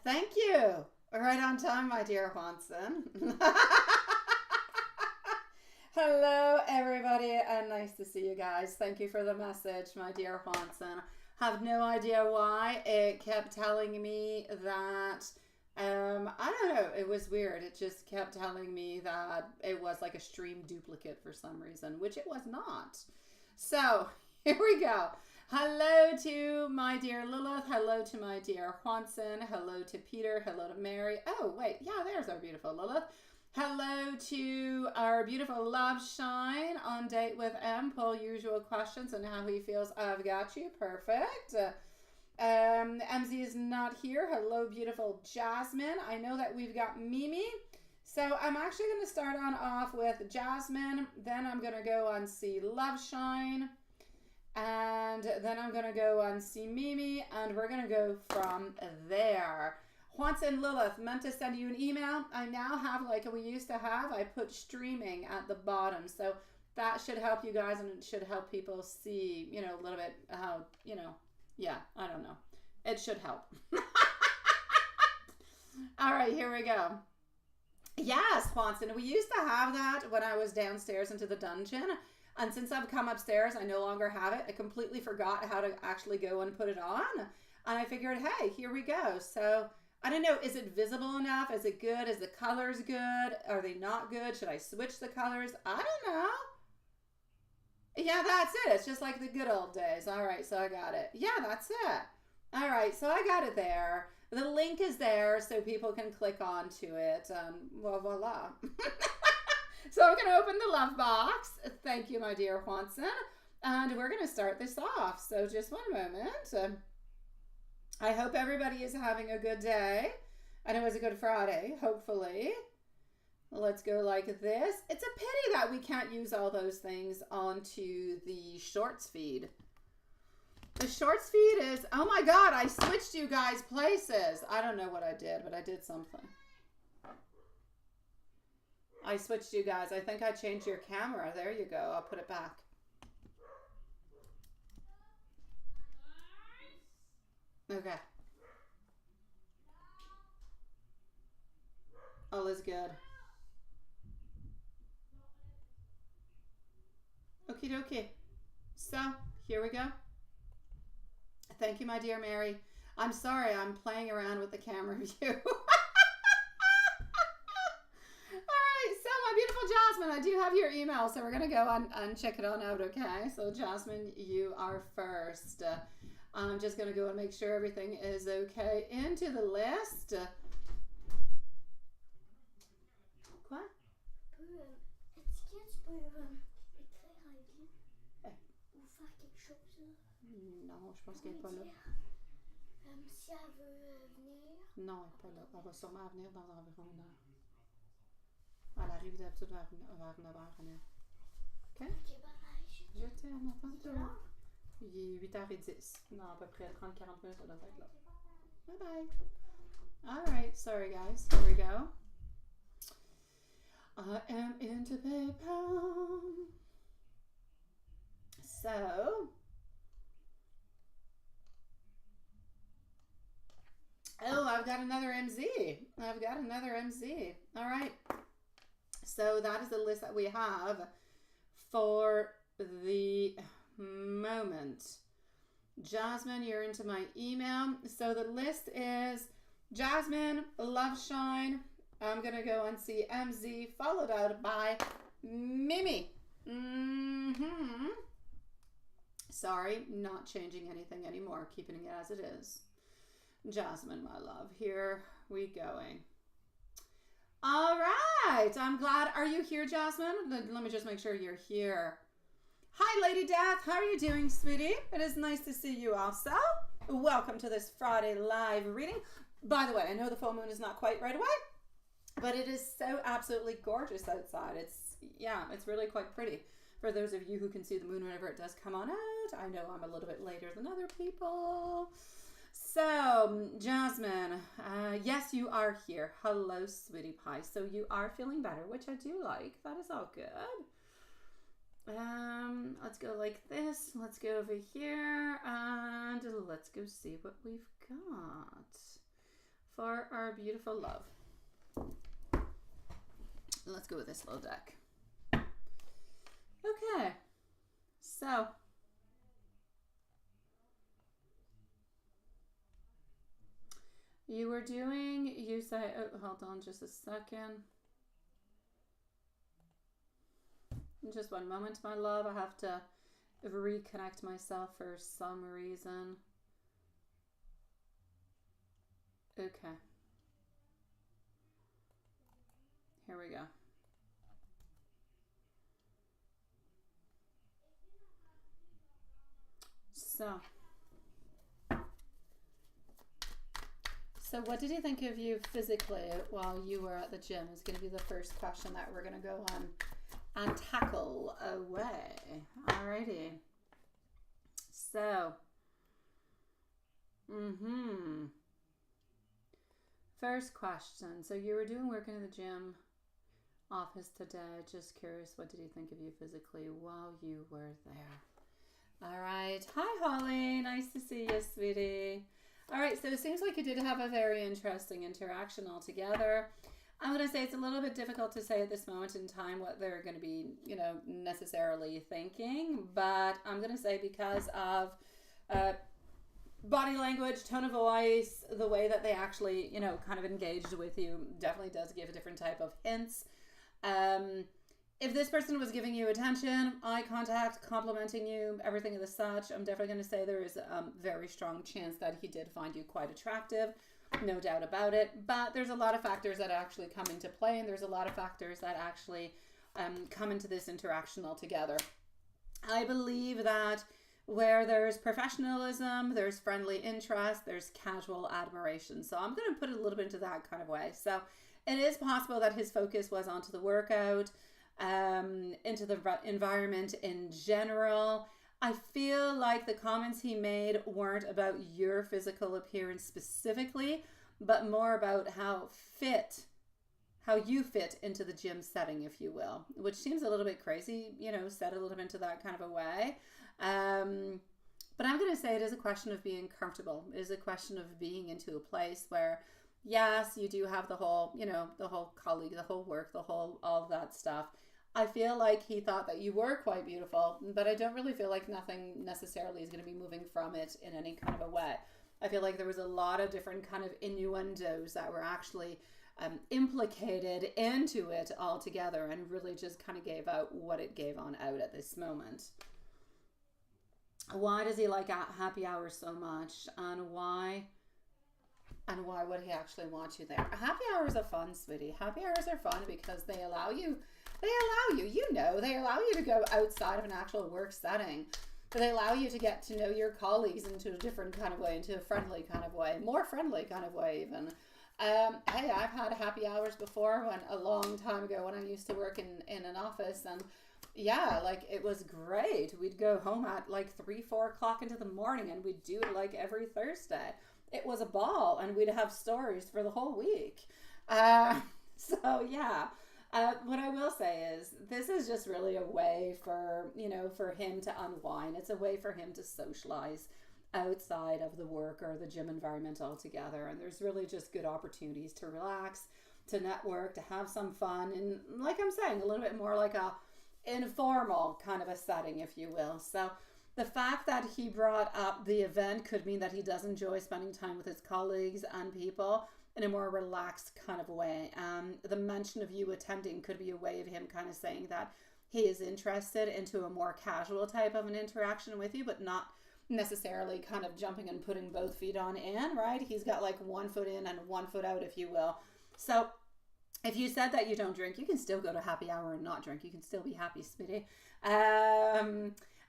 Thank you. Right on time, my dear Juanson. Hello, everybody, and nice to see you guys. Thank you for the message, my dear Juanson. Have no idea why it kept telling me that, I don't know, it was weird. It just kept telling me that it was like a stream duplicate for some reason, which it was not. So, here we go. Hello to my dear Lilith. Hello to my dear Juanson. Hello to Peter. Hello to Mary. Oh, wait. Yeah, there's our beautiful Lilith. Hello to our beautiful Love Shine on Date with M. Pull usual questions and how he feels. I've got you. Perfect. MZ is not here. Hello, beautiful Jasmine. I know that we've got Mimi. So I'm actually going to start on off with Jasmine. Then I'm going to go on see Love Shine. And then I'm going to go on see Mimi. And we're going to go from there. Juanson Lilith, meant to send you an email. I now have, like we used to have, I put streaming at the bottom. So that should help you guys, and it should help people see, you know, a little bit how, you know, yeah, I don't know. It should help. All right, here we go. Yes, Juanson, we used to have that when I was downstairs into the dungeon. And since I've come upstairs, I no longer have it. I completely forgot how to actually go and put it on. And I figured, hey, here we go. So I don't know, is it visible enough? Is it good? Is the colors good? Are they not good? Should I switch the colors? I don't know. Yeah, that's it. It's just like the good old days. All right, so I got it. Yeah, that's it. All right, so I got it there. The link is there so people can click onto it. Well, voila. So I'm going to open the love box. Thank you, my dear Juanson. And we're going to start this off. So just one moment. I hope everybody is having a good day. And it was a good Friday, hopefully. Let's go like this. It's a pity that we can't use all those things onto the shorts feed. The shorts feed is, oh my God, I switched you guys places. I don't know what I did, but I did something. I switched you guys. I think I changed your camera. There you go. I'll put it back. Okay. All is good. Okie dokie. So, here we go. Thank you, my dear Mary. I'm sorry, I'm playing around with the camera view. All right, so my beautiful Jasmine, I do have your email, so we're going to go and check it on out, okay? So, Jasmine, you are first. I'm just going to go and make sure everything is okay. Into the list. Quoi? Est-ce que tu peux écrire un livre ou faire quelque chose? Non, je pense qu'elle n'est pas là. Si elle veut venir? Non, elle n'est pas là. Elle va sûrement venir dans environ une heure. Elle arrive d'habitude vers 9h. OK? Ok, bye bye. Je t'aime, tantôt. Il est 8h10. Non, à peu près 30-40 minutes, elle doit être là. Bye bye. All right, sorry guys. Here we go. I am into PayPal. So, oh, I've got another MZ. I've got another MZ. All right. So that is the list that we have for the moment. Jasmine, you're into my email. So the list is Jasmine, Love Shine. I'm going to go and see MZ, followed out by Mimi. Sorry, not changing anything anymore. Keeping it as it is. Jasmine, my love. Here we going. All right. I'm glad. Are you here, Jasmine? Let me just make sure you're here. Hi, Lady Death. How are you doing, sweetie? It is nice to see you also. Welcome to this Friday live reading. By the way, I know the full moon is not quite right away, but it is so absolutely gorgeous outside. It's really quite pretty. For those of you who can see the moon whenever it does come on out, I know I'm a little bit later than other people. So, Jasmine, yes, you are here. Hello, sweetie pie. So you are feeling better, which I do like. That is all good. Let's go like this. Let's go over here and let's go see what we've got for our beautiful love. Let's go with this little deck. Okay, so you say, oh, hold on just a second. Just one moment, my love. I have to reconnect myself for some reason. Okay. Here we go. So what did he think of you physically while you were at the gym? Is going to be the first question that we're going to go on and tackle away. Alrighty. So, first question. So you were doing work in the gym office today. Just curious, what did he think of you physically while you were there? All right. Hi, Holly. Nice to see you, sweetie. All right. So it seems like you did have a very interesting interaction altogether. I'm going to say it's a little bit difficult to say at this moment in time what they're going to be, necessarily thinking. But I'm going to say because of body language, tone of voice, the way that they actually, kind of engaged with you definitely does give a different type of hints. If this person was giving you attention, eye contact, complimenting you, everything of the such, I'm definitely going to say there is a very strong chance that he did find you quite attractive. No doubt about it. But there's a lot of factors that actually come into play, and there's a lot of factors that actually come into this interaction altogether. I believe that where there's professionalism, there's friendly interest, there's casual admiration. So I'm going to put it a little bit into that kind of way. So it is possible that his focus was onto the workout, into the environment in general. I feel like the comments he made weren't about your physical appearance specifically, but more about how you fit into the gym setting, if you will, which seems a little bit crazy, said a little bit into that kind of a way. But I'm going to say it is a question of being comfortable. It is a question of being into a place where, yes, you do have the whole, the whole colleague, the whole work, all of that stuff. I feel like he thought that you were quite beautiful, but I don't really feel like nothing necessarily is going to be moving from it in any kind of a way. I feel like there was a lot of different kind of innuendos that were actually implicated into it altogether, and really just kind of gave out what it gave on out at this moment. Why does he like happy hours so much, and why would he actually want you there? Happy hours are fun, sweetie. Happy hours are fun because they allow you, they allow you to go outside of an actual work setting. But they allow you to get to know your colleagues into a different kind of way, into a friendly kind of way, more friendly kind of way even. Hey, I've had happy hours before, when a long time ago when I used to work in an office, and yeah, like it was great. We'd go home at like 3-4 o'clock into the morning, and we'd do it like every Thursday. It was a ball, and we'd have stories for the whole week. So yeah. What I will say is this is just really a way for him to unwind. It's a way for him to socialize outside of the work or the gym environment altogether. And there's really just good opportunities to relax, to network, to have some fun. And like I'm saying, a little bit more like a informal kind of a setting, if you will. So the fact that he brought up the event could mean that he does enjoy spending time with his colleagues and people in a more relaxed kind of way. The mention of you attending could be a way of him kind of saying that he is interested into a more casual type of an interaction with you, but not necessarily kind of jumping and putting both feet on in, right? He's got like 1 foot in and 1 foot out, if you will. So if you said that you don't drink, you can still go to happy hour and not drink. You can still be happy, sweetie.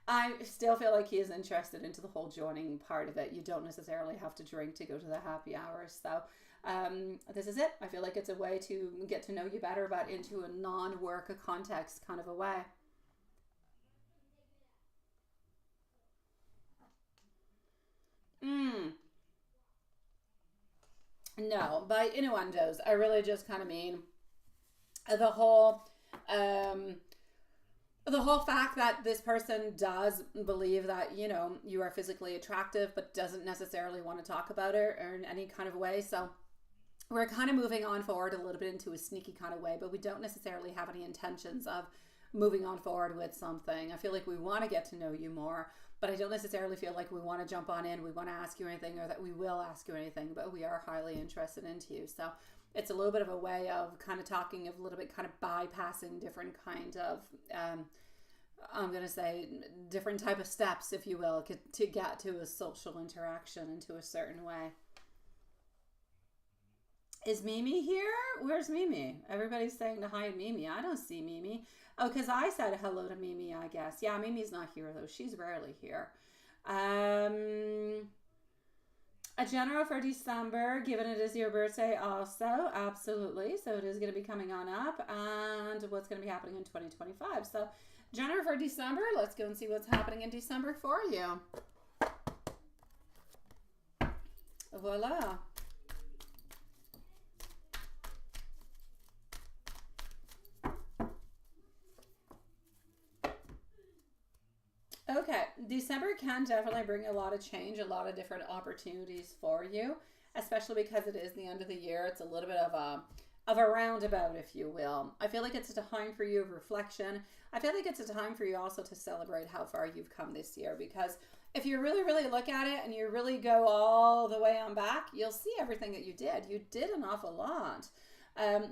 I still feel like he is interested into the whole joining part of it. You don't necessarily have to drink to go to the happy hour. So this is it. I feel like it's a way to get to know you better, but into a non-work context kind of a way. No, by innuendos, I really just kind of mean the whole fact that this person does believe that, you are physically attractive, but doesn't necessarily want to talk about it or in any kind of way. So we're kind of moving on forward a little bit into a sneaky kind of way, but we don't necessarily have any intentions of moving on forward with something. I feel like we want to get to know you more, but I don't necessarily feel like we want to jump on in, we want to ask you anything, or that we will ask you anything, but we are highly interested into you. So it's a little bit of a way of kind of talking, of a little bit kind of bypassing different kind of, I'm going to say different type of steps, if you will, to get to a social interaction into a certain way. Is Mimi here? Where's Mimi? Everybody's saying hi to Mimi. I don't see Mimi. Oh, because I said hello to Mimi, I guess. Yeah, Mimi's not here, though. She's rarely here. A general for December, given it is your birthday also. Absolutely. So it is going to be coming on up. And what's going to be happening in 2025. So general for December. Let's go and see what's happening in December for you. Voila. Okay, December can definitely bring a lot of change, a lot of different opportunities for you, especially because it is the end of the year. It's a little bit of a roundabout, if you will. I feel like it's a time for you of reflection. I feel like it's a time for you also to celebrate how far you've come this year, because if you really, really look at it and you really go all the way on back, you'll see everything that you did. You did an awful lot.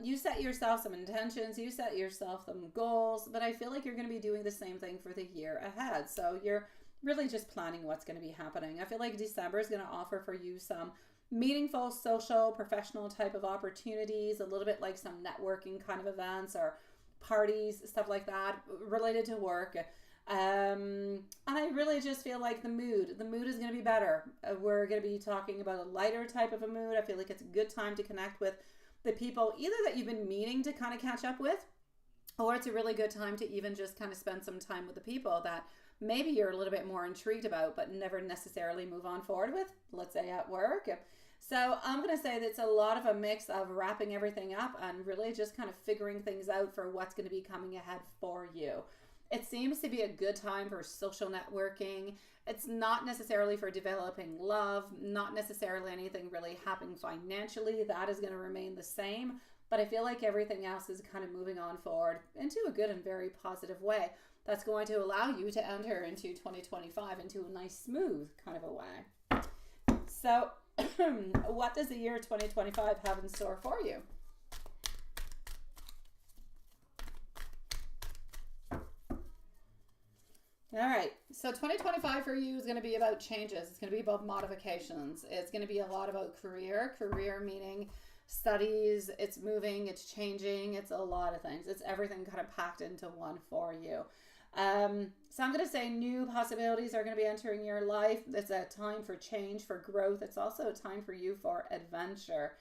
You set yourself some intentions, you set yourself some goals, but I feel like you're going to be doing the same thing for the year ahead. So you're really just planning what's going to be happening. I feel like December is going to offer for you some meaningful social, professional type of opportunities, a little bit like some networking kind of events or parties, stuff like that related to work. And I really just feel like the mood is going to be better. We're going to be talking about a lighter type of a mood. I feel like it's a good time to connect with the people either that you've been meaning to kind of catch up with, or it's a really good time to even just kind of spend some time with the people that maybe you're a little bit more intrigued about but never necessarily move on forward with, let's say at work. So I'm going to say that it's a lot of a mix of wrapping everything up and really just kind of figuring things out for what's going to be coming ahead for you. It seems to be a good time for social networking. It's not necessarily for developing love, not necessarily anything really happening financially. That is going to remain the same. But I feel like everything else is kind of moving on forward into a good and very positive way. That's going to allow you to enter into 2025 into a nice, smooth kind of a way. So what does the year 2025 have in store for you? All right, so 2025 for you is going to be about changes. It's going to be about modifications. It's going to be a lot about career meaning studies. It's moving, it's changing, it's a lot of things. It's everything kind of packed into one for you. So I'm going to say new possibilities are going to be entering your life. It's a time for change, for growth. It's also a time for you for adventure.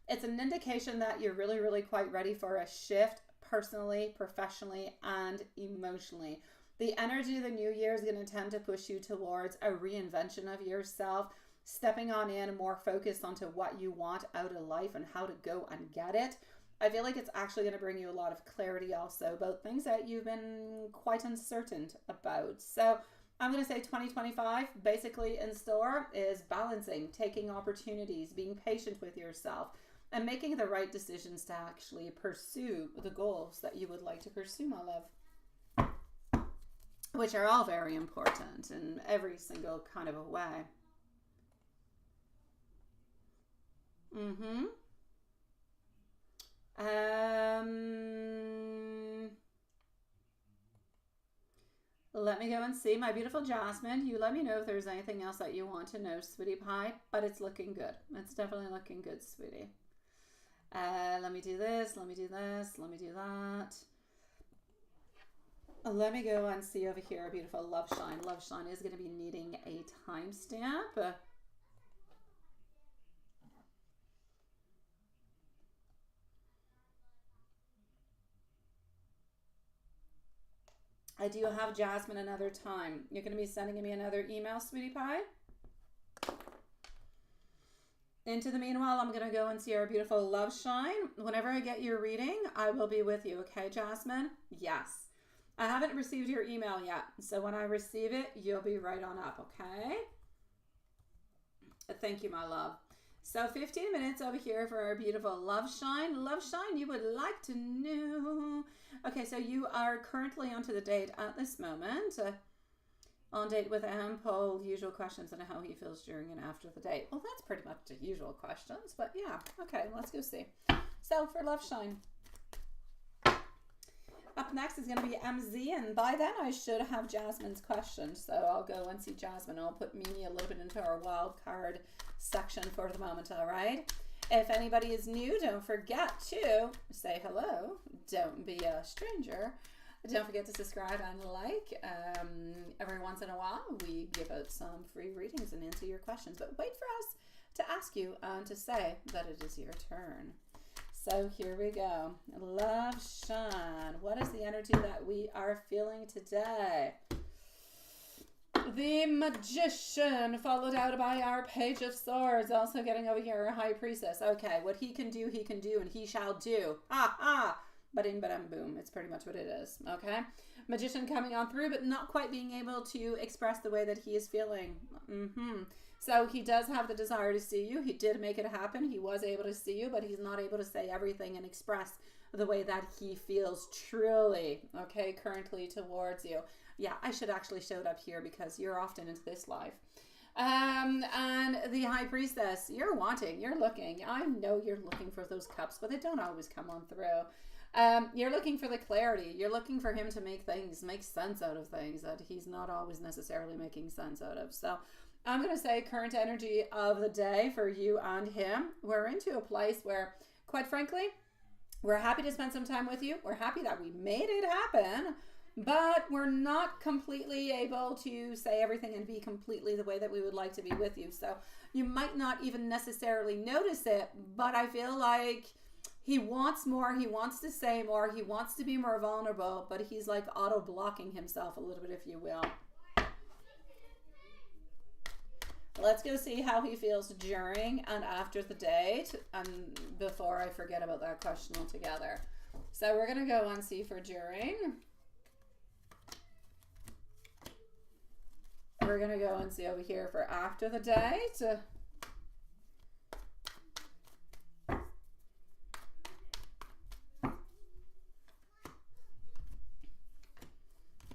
It's an indication that you're really, really quite ready for a shift personally, professionally, and emotionally. The energy of the new year is going to tend to push you towards a reinvention of yourself, stepping on in, more focused onto what you want out of life and how to go and get it. I feel like it's actually going to bring you a lot of clarity also about things that you've been quite uncertain about. So I'm going to say 2025 basically in store is balancing, taking opportunities, being patient with yourself, and making the right decisions to actually pursue the goals that you would like to pursue, my love. Which are all very important in every single kind of a way. Let me go and see. My beautiful Jasmine, you let me know if there's anything else that you want to know, sweetie pie, but it's looking good. It's definitely looking good, sweetie. Let me do this, let me do this, let me do that. Let me go and see over here, beautiful Love Shine. Love Shine is going to be needing a timestamp. I do have Jasmine another time. You're going to be sending me another email, sweetie pie. Into the meanwhile, I'm going to go and see our beautiful Love Shine. Whenever I get your reading, I will be with you. Okay, Jasmine? Yes. I haven't received your email yet, so when I receive it, you'll be right on up, okay? Thank you, my love. So 15 minutes over here for our beautiful love shine. Love shine, you would like to know. Okay, so you are currently onto the date at this moment. On date with Paul, usual questions on how he feels during and after the date. Well, that's pretty much the usual questions, but yeah. Okay, let's go see. So for love shine. Up next is going to be MZ, and by then I should have Jasmine's question. So I'll go and see Jasmine. I'll put Mimi a little bit into our wild card section for the moment, all right? If anybody is new, don't forget to say hello. Don't be a stranger. Don't forget to subscribe and like. Every once in a while, we give out some free readings and answer your questions. But wait for us to ask you and to say that it is your turn. So here we go. Love shine. What is the energy that we are feeling today? The Magician, followed out by our Page of Swords. Also getting over here, our High Priestess. Okay, what he can do, and he shall do. Ha ha! Ba-ding, ba-dum, boom. It's pretty much what it is. Okay? Magician coming on through, but not quite being able to express the way that he is feeling. So he does have the desire to see you. He did make it happen. He was able to see you, but he's not able to say everything and express the way that he feels truly, okay, currently towards you. Yeah, I should actually show it up here because you're often into this life. And the High Priestess, you're wanting, you're looking. I know you're looking for those cups, but they don't always come on through. You're looking for the clarity. You're looking for him to make sense out of things that he's not always necessarily making sense out of. So I'm going to say current energy of the day for you and him. We're into a place where, quite frankly, we're happy to spend some time with you. We're happy that we made it happen, but we're not completely able to say everything and be completely the way that we would like to be with you. So you might not even necessarily notice it, but I feel like he wants more. He wants to say more. He wants to be more vulnerable, but he's like auto-blocking himself a little bit, if you will. Let's go see how he feels during and after the date, and before I forget about that question altogether. So we're going to go and see for during. We're going to go and see over here for after the date.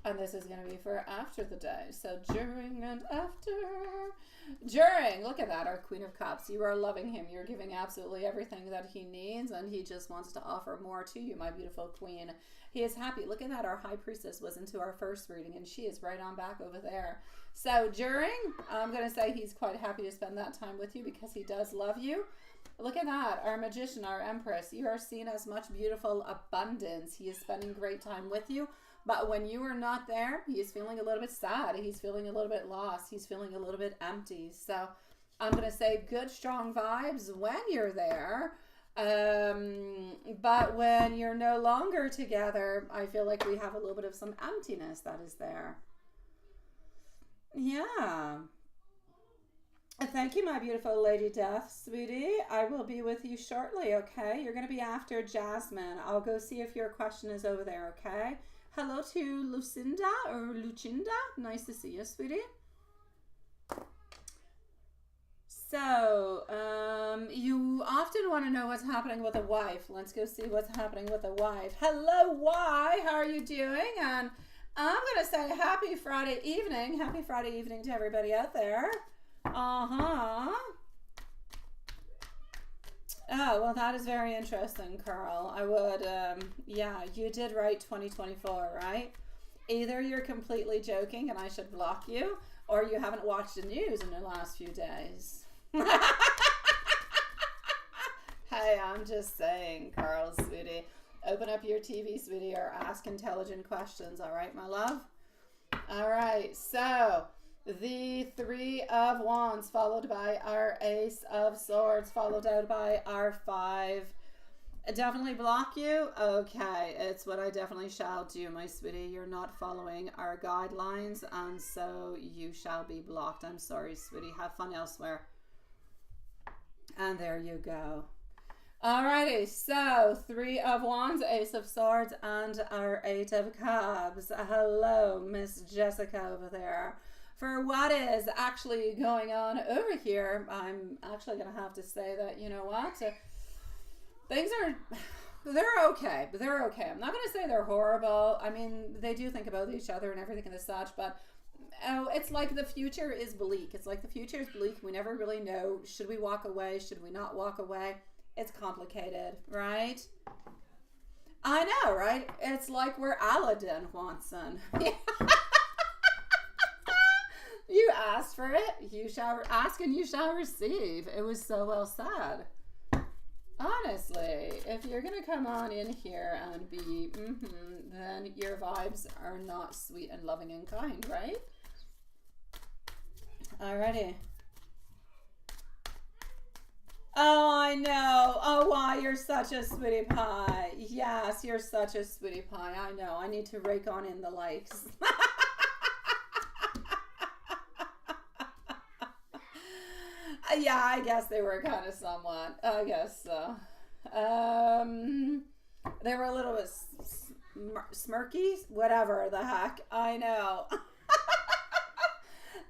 And this is going to be for after the day. So during and after. During, look at that, our Queen of Cups. You are loving him. You're giving absolutely everything that he needs, and he just wants to offer more to you, my beautiful queen. He is happy. Look at that, our High Priestess was into our first reading, and she is right on back over there. So during, I'm going to say he's quite happy to spend that time with you because he does love you. Look at that, our Magician, our Empress. You are seen as much beautiful abundance. He is spending great time with you. But when you are not there, he's feeling a little bit sad. He's feeling a little bit lost. He's feeling a little bit empty. So I'm going to say good, strong vibes when you're there. But when you're no longer together, I feel like we have a little bit of some emptiness that is there. Yeah. Thank you, my beautiful Lady Death, sweetie. I will be with you shortly, okay? You're going to be after Jasmine. I'll go see if your question is over there, okay? Hello to Lucinda or Lucinda. Nice to see you, sweetie. So, you often want to know what's happening with a wife. Let's go see what's happening with a wife. Hello, Y. How are you doing? And I'm going to say happy Friday evening. Happy Friday evening to everybody out there. Uh-huh. Oh, well, that is very interesting, Carl. I would, yeah, you did write 2024, right? Either you're completely joking and I should block you, or you haven't watched the news in the last few days. Hey, I'm just saying, Carl, sweetie. Open up your TV, sweetie, or ask intelligent questions, all right, my love? All right, so the Three of Wands, followed by our Ace of Swords, followed out by our 5. Definitely block you? Okay, it's what I definitely shall do, my sweetie. You're not following our guidelines, and so you shall be blocked. I'm sorry, sweetie. Have fun elsewhere. And there you go. Alrighty, so 3 of Wands, Ace of Swords, and our 8 of Cups. Hello, Miss Jessica over there. for what is actually going on over here, I'm actually going to have to say that, you know what, things are, they're okay, but they're okay. I'm not going to say they're horrible. I mean, they do think about each other and everything and such, but it's like the future is bleak. It's like the future is bleak. We never really know. Should we walk away? Should we not walk away? It's complicated, right? I know, right? It's like we're Aladdin, Watson. You asked for it, you shall ask and you shall receive. It was so well said. Honestly, if you're going to come on in here and be, then your vibes are not sweet and loving and kind, right? Alrighty. Oh, I know. Oh, why, you're such a sweetie pie. Yes, you're such a sweetie pie. I know. I need to rake on in the likes. Yeah, I guess they were kind of somewhat. I guess so. They were a little bit smirky. Whatever the heck. I know.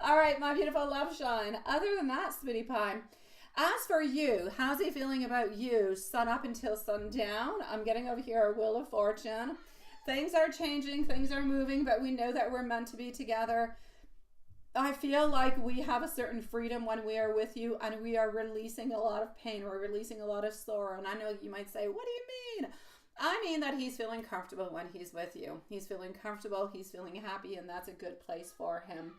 All right, my beautiful love shine. Other than that, sweetie pie, as for you, how's he feeling about you? Sun up until sundown. I'm getting over here a wheel of fortune. Things are changing. Things are moving, but we know that we're meant to be together. I feel like we have a certain freedom when we are with you, and we are releasing a lot of pain. We're releasing a lot of sorrow. And I know you might say, what do you mean? I mean that he's feeling comfortable when he's with you. He's feeling comfortable. He's feeling happy, and that's a good place for him.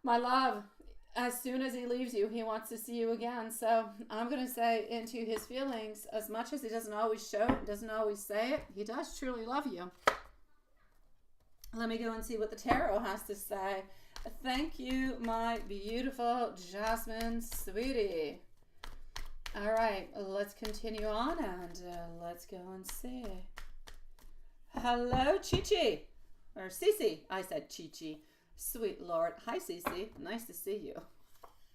My love, as soon as he leaves you, he wants to see you again. So I'm going to say into his feelings, as much as he doesn't always show it, doesn't always say it, he does truly love you. Let me go and see what the tarot has to say. Thank you, my beautiful Jasmine sweetie. All right, let's continue on and let's go and see. Hello, Chi-Chi. Or Cece. I said Chi-Chi. Sweet Lord. Hi, Cece. Nice to see you.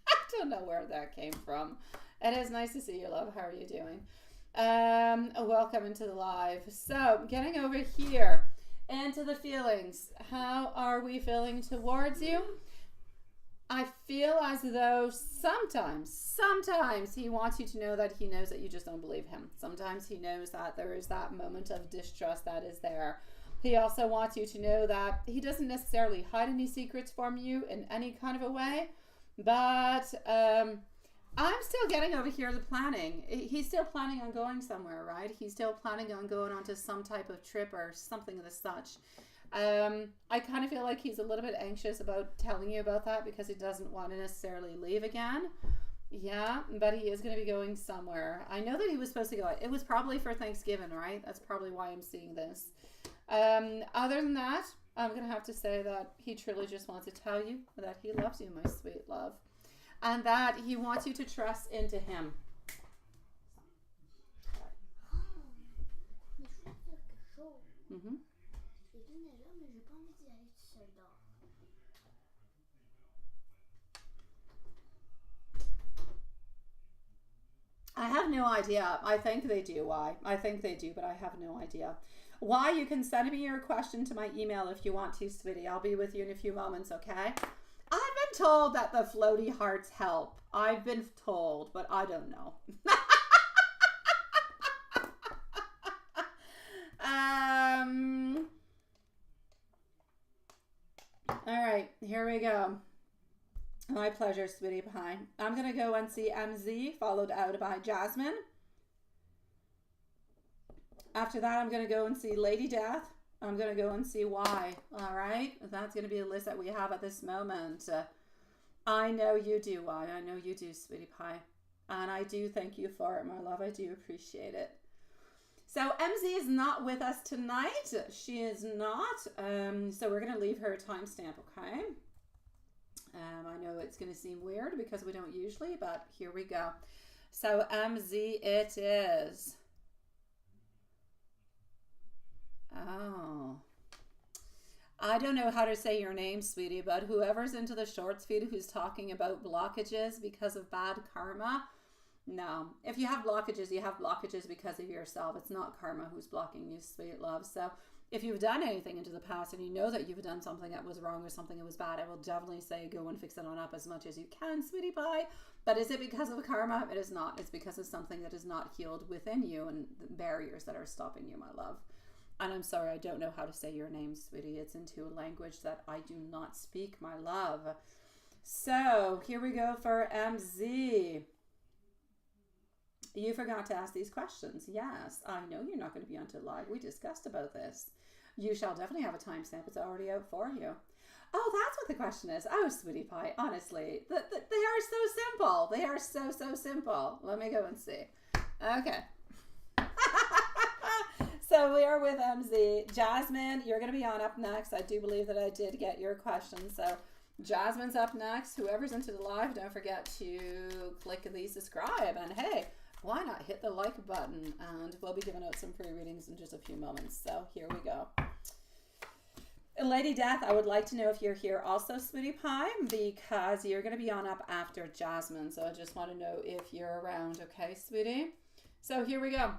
I don't know where that came from. It is nice to see you, love. How are you doing? Welcome into the live. So, getting over here into the feelings. How are we feeling towards you? I feel as though sometimes he wants you to know that he knows that you just don't believe him. Sometimes he knows that there is that moment of distrust that is there. He also wants you to know that he doesn't necessarily hide any secrets from you in any kind of a way. But I'm still getting over here the planning. He's still planning on going somewhere, right? He's still planning on going on to some type of trip or something of the such. I kind of feel like he's a little bit anxious about telling you about that because he doesn't want to necessarily leave again. Yeah, but he is going to be going somewhere. I know that he was supposed to go. It was probably for Thanksgiving, right? That's probably why I'm seeing this. Other than that, I'm going to have to say that he truly just wants to tell you that he loves you, my sweet love. And that he wants you to trust into him. Mm-hmm. I have no idea. I think they do. Why? I think they do, but I have no idea. Why? You can send me your question to my email if you want to, sweetie. I'll be with you in a few moments, okay? I've been told that the floaty hearts help. I've been told, but I don't know. All right, here we go. My pleasure, sweetie pie. I'm going to go and see MZ, followed out by Jasmine. After that, I'm going to go and see Lady Death. I'm going to go and see why. All right? That's going to be a list that we have at this moment. I know you do, why. I know you do, sweetie pie. And I do thank you for it, my love. I do appreciate it. So MZ is not with us tonight. She is not. So we're going to leave her a timestamp, okay? I know it's going to seem weird because we don't usually, but here we go. So MZ it is. Oh. I don't know how to say your name, sweetie, but whoever's into the shorts feed who's talking about blockages because of bad karma. No. If you have blockages, you have blockages because of yourself. It's not karma who's blocking you, sweet love. So If you've done anything into the past and you know that you've done something that was wrong or something that was bad, I will definitely say go and fix it on up as much as you can, sweetie pie. But is it because of karma? It is not. It's because of something that is not healed within you and the barriers that are stopping you, my love. And I'm sorry, I don't know how to say your name, sweetie. It's into a language that I do not speak, my love. So here we go for MZ. You forgot to ask these questions. Yes, I know you're not going to be on to live. We discussed about this. You shall definitely have a timestamp. It's already out for you. Oh, that's what the question is. Oh, sweetie pie, honestly, they are so simple. They are so simple. Let me go and see. Okay. So we are with MZ. Jasmine, you're going to be on up next. I do believe that I did get your question. So Jasmine's up next. Whoever's into the live, don't forget to click the subscribe. And hey, why not hit the like button? And we'll be giving out some free readings in just a few moments. So here we go. Lady Death, I would like to know if you're here also, sweetie pie, because you're going to be on up after Jasmine. So I just want to know if you're around. Okay, sweetie? So here we go.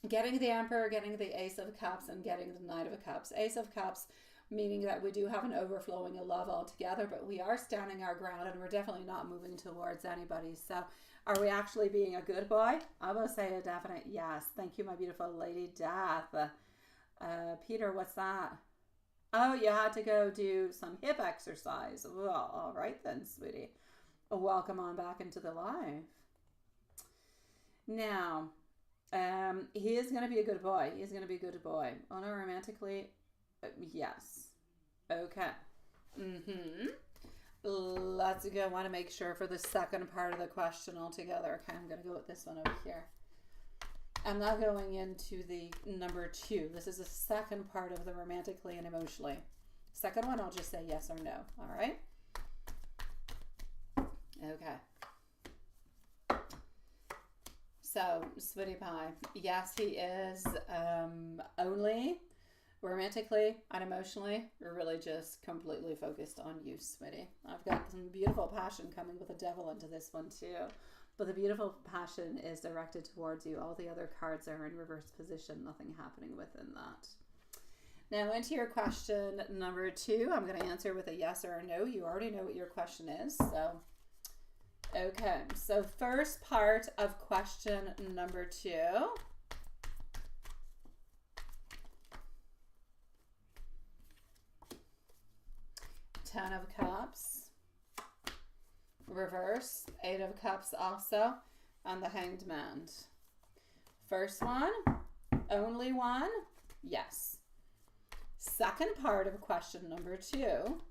Getting the Emperor, getting the Ace of Cups, and getting the Knight of Cups. Ace of Cups, meaning that we do have an overflowing of love altogether, but we are standing our ground and we're definitely not moving towards anybody. So are we actually being a good boy? I will say a definite yes. Thank you, my beautiful Lady Death. Peter, what's that? Oh, you had to go do some hip exercise. Well, all right then, sweetie. Welcome on back into the live. Now, he is going to be a good boy. He is going to be a good boy. Oh, no, romantically, yes. Okay. Let's go. I want to make sure for the second part of the question altogether. Okay, I'm going to go with this one over here. I'm now going into the number 2. This is the second part of the romantically and emotionally. Second one, I'll just say yes or no. All right? Okay. So, sweetie pie. Yes, he is only romantically and emotionally. We're really just completely focused on you, sweetie. I've got some beautiful passion coming with the devil into this one too. But the beautiful passion is directed towards you. All the other cards are in reverse position. Nothing happening within that. Now into your question number 2. I'm going to answer with a yes or a no. You already know what your question is. So, okay. So first part of question number 2. Ten of Cups. Reverse, 8 of Cups also, and the Hanged Man. First one, only one, yes. Second part of question number 2,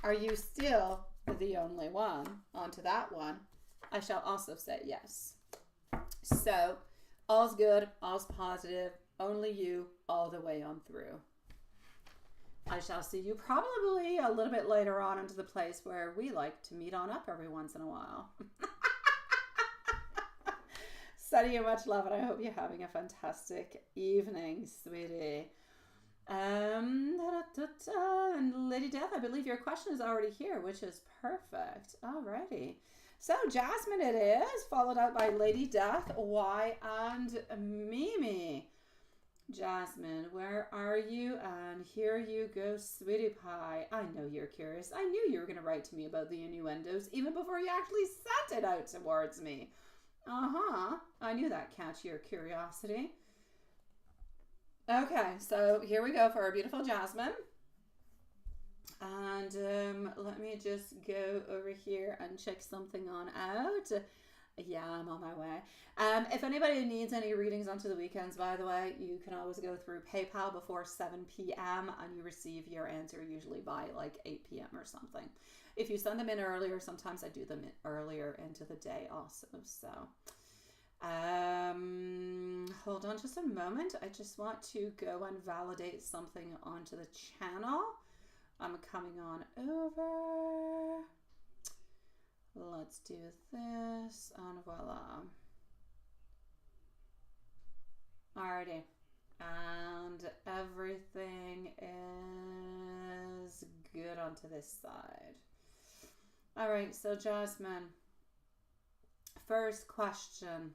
are you still the only one? Onto that one, I shall also say yes. So, all's good, all's positive, only you all the way on through. I shall see you probably a little bit later on into the place where we like to meet on up every once in a while. Sending you much love, and I hope you're having a fantastic evening, sweetie. And Lady Death, I believe your question is already here, which is perfect. Alrighty. So Jasmine it is, followed out by Lady Death, Y, and Mimi. Jasmine, where are you? And here you go, sweetie pie. I know you're curious. I knew you were going to write to me about the innuendos even before you actually sent it out towards me. I knew that catch your curiosity. Okay, so here we go for our beautiful Jasmine. And let me just go over here and check something on out. Yeah, I'm on my way. If anybody needs any readings onto the weekends, by the way, you can always go through PayPal before 7 p.m. and you receive your answer usually by like 8 p.m. or something. If you send them in earlier, sometimes I do them earlier into the day also. So, hold on just a moment. I just want to go and validate something onto the channel. I'm coming on over. Let's do this, and voila. Alrighty. And everything is good onto this side. Alright, so Jasmine, first question.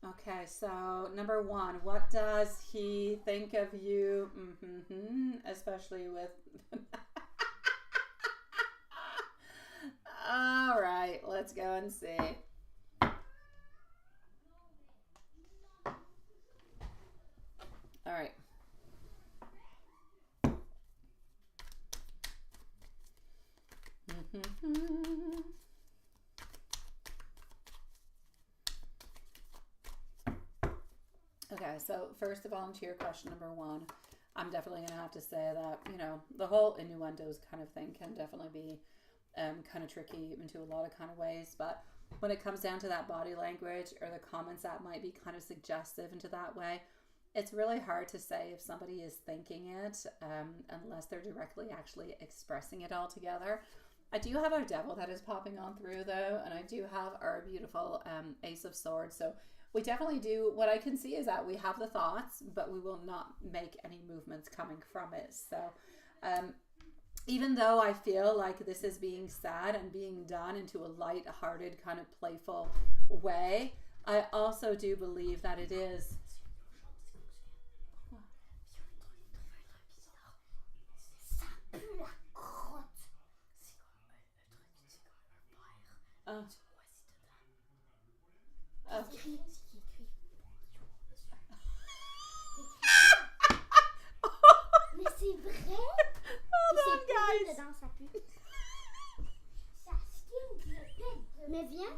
Okay, so number one, what does he think of you? Especially with. All right, let's go and see. All right. Okay, so first of all, into your question number one, I'm definitely going to have to say that, you know, the whole innuendos kind of thing can definitely be kind of tricky into a lot of kind of ways. But when it comes down to that body language or the comments that might be kind of suggestive into that way, it's really hard to say if somebody is thinking it unless they're directly actually expressing it all together. I do have our devil that is popping on through though, and I do have our beautiful ace of swords. So we definitely do. What I can see is that we have the thoughts, but we will not make any movements coming from it. So even though I feel like this is being said and being done into a light-hearted kind of playful way, I also do believe that it is. Oh. Oh. Mais c'est vrai? Hold on, guys. Dedans, ça pue. Ça stink. Mais viens.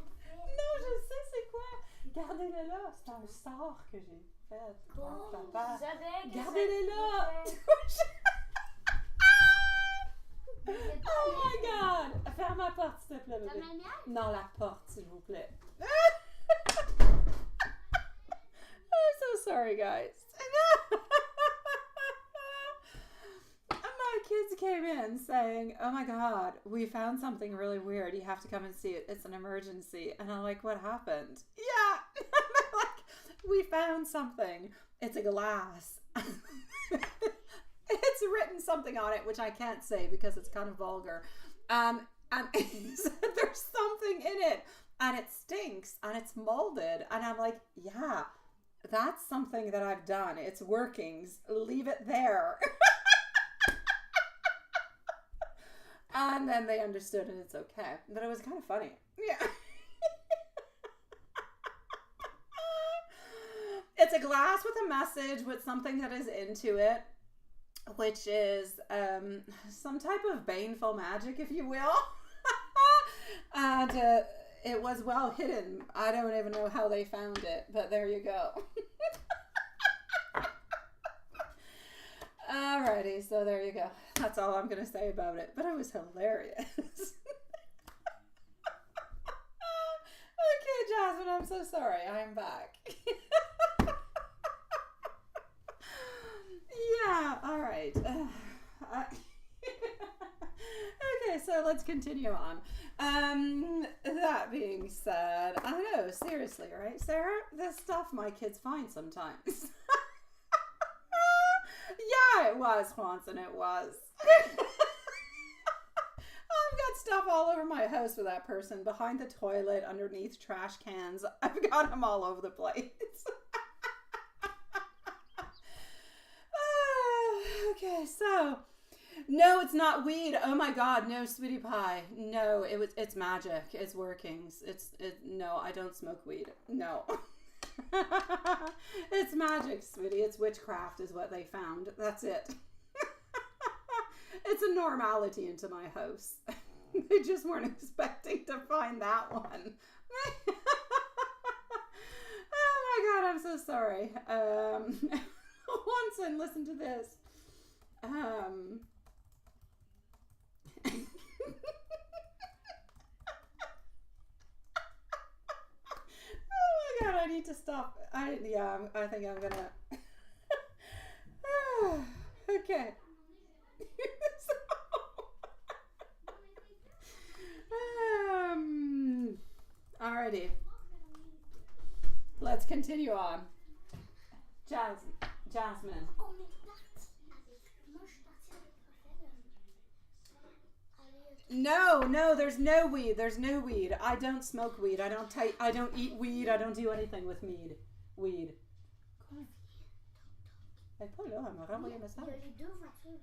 Non, je sais c'est quoi. Gardez-le là. C'est un sort que j'ai fait. Oh, Papa. Zodiac, Gardez-les là. Oh my god. Ferme la porte, s'il te plaît, bébé. Non, la porte, s'il vous plaît. I'm so sorry, guys. My kids came in saying, oh my god, we found something really weird. You have to come and see it. It's an emergency. And I'm like, what happened? Yeah. Like, we found something. It's a glass. It's written something on it, which I can't say because it's kind of vulgar. And there's something in it. And it stinks. And it's molded. And I'm like, yeah, that's something that I've done. It's workings. Leave it there. And then they understood and it's okay. But it was kind of funny. Yeah. It's a glass with a message with something that is into it, which is some type of baneful magic, if you will. And it was well hidden. I don't even know how they found it, but there you go. Alrighty, so there you go. That's all I'm going to say about it. But it was hilarious. Okay, Jasmine, I'm so sorry. I'm back. Yeah, alright. Okay, so let's continue on. That being said, I know, seriously, right, Sarah? This stuff my kids find sometimes. Yeah, it was, Swanson, it was. I've got stuff all over my house with that person, behind the toilet, underneath trash cans. I've got them all over the place. Okay, so no, it's not weed. Oh my God, no, sweetie pie. No, it's magic. It's workings. No, I don't smoke weed. No. It's magic, sweetie. It's witchcraft is what they found. That's it. It's a normality into my house. They just weren't expecting to find that one. Oh my God, I'm so sorry. Once listen to this. Oh my God, I need to stop. I think I'm gonna. Okay. Alrighty. Let's continue on. Jasmine. No, there's no weed. There's no weed. I don't smoke weed. I don't eat weed. I don't do anything with mead. Weed. Quoi? Elle est pas là, elle m'a renvoyé un message. Il y a les deux voitures.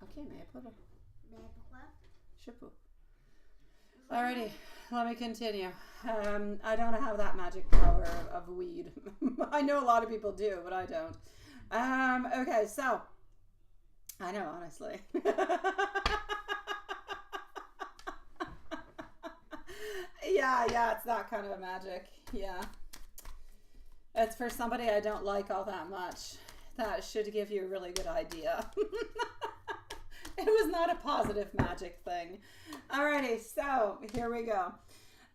Ok, mais elle est pas là. Mais pourquoi? Je sais pas. Alrighty, let me continue. I don't have that magic power of weed. I know a lot of people do, but I don't. Okay, so I know, honestly. Yeah, it's that kind of magic. Yeah. It's for somebody I don't like all that much. That should give you a really good idea. It was not a positive magic thing. Alrighty, so here we go.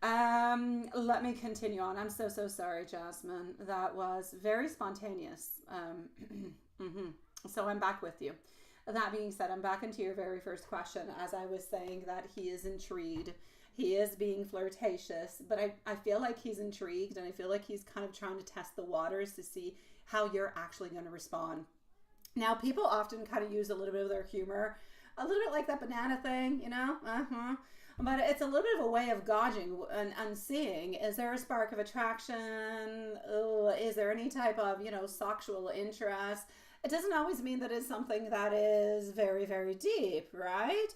Let me continue on. I'm so sorry, Jasmine. That was very spontaneous. So I'm back with you. That being said, I'm back into your very first question. As I was saying that he is intrigued. He is being flirtatious, but I feel like he's intrigued, and I feel like he's kind of trying to test the waters to see how you're actually going to respond. Now, people often kind of use a little bit of their humor, a little bit like that banana thing, you know? But it's a little bit of a way of gauging and seeing, is there a spark of attraction? Is there any type of, sexual interest? It doesn't always mean that it's something that is very, very deep, right?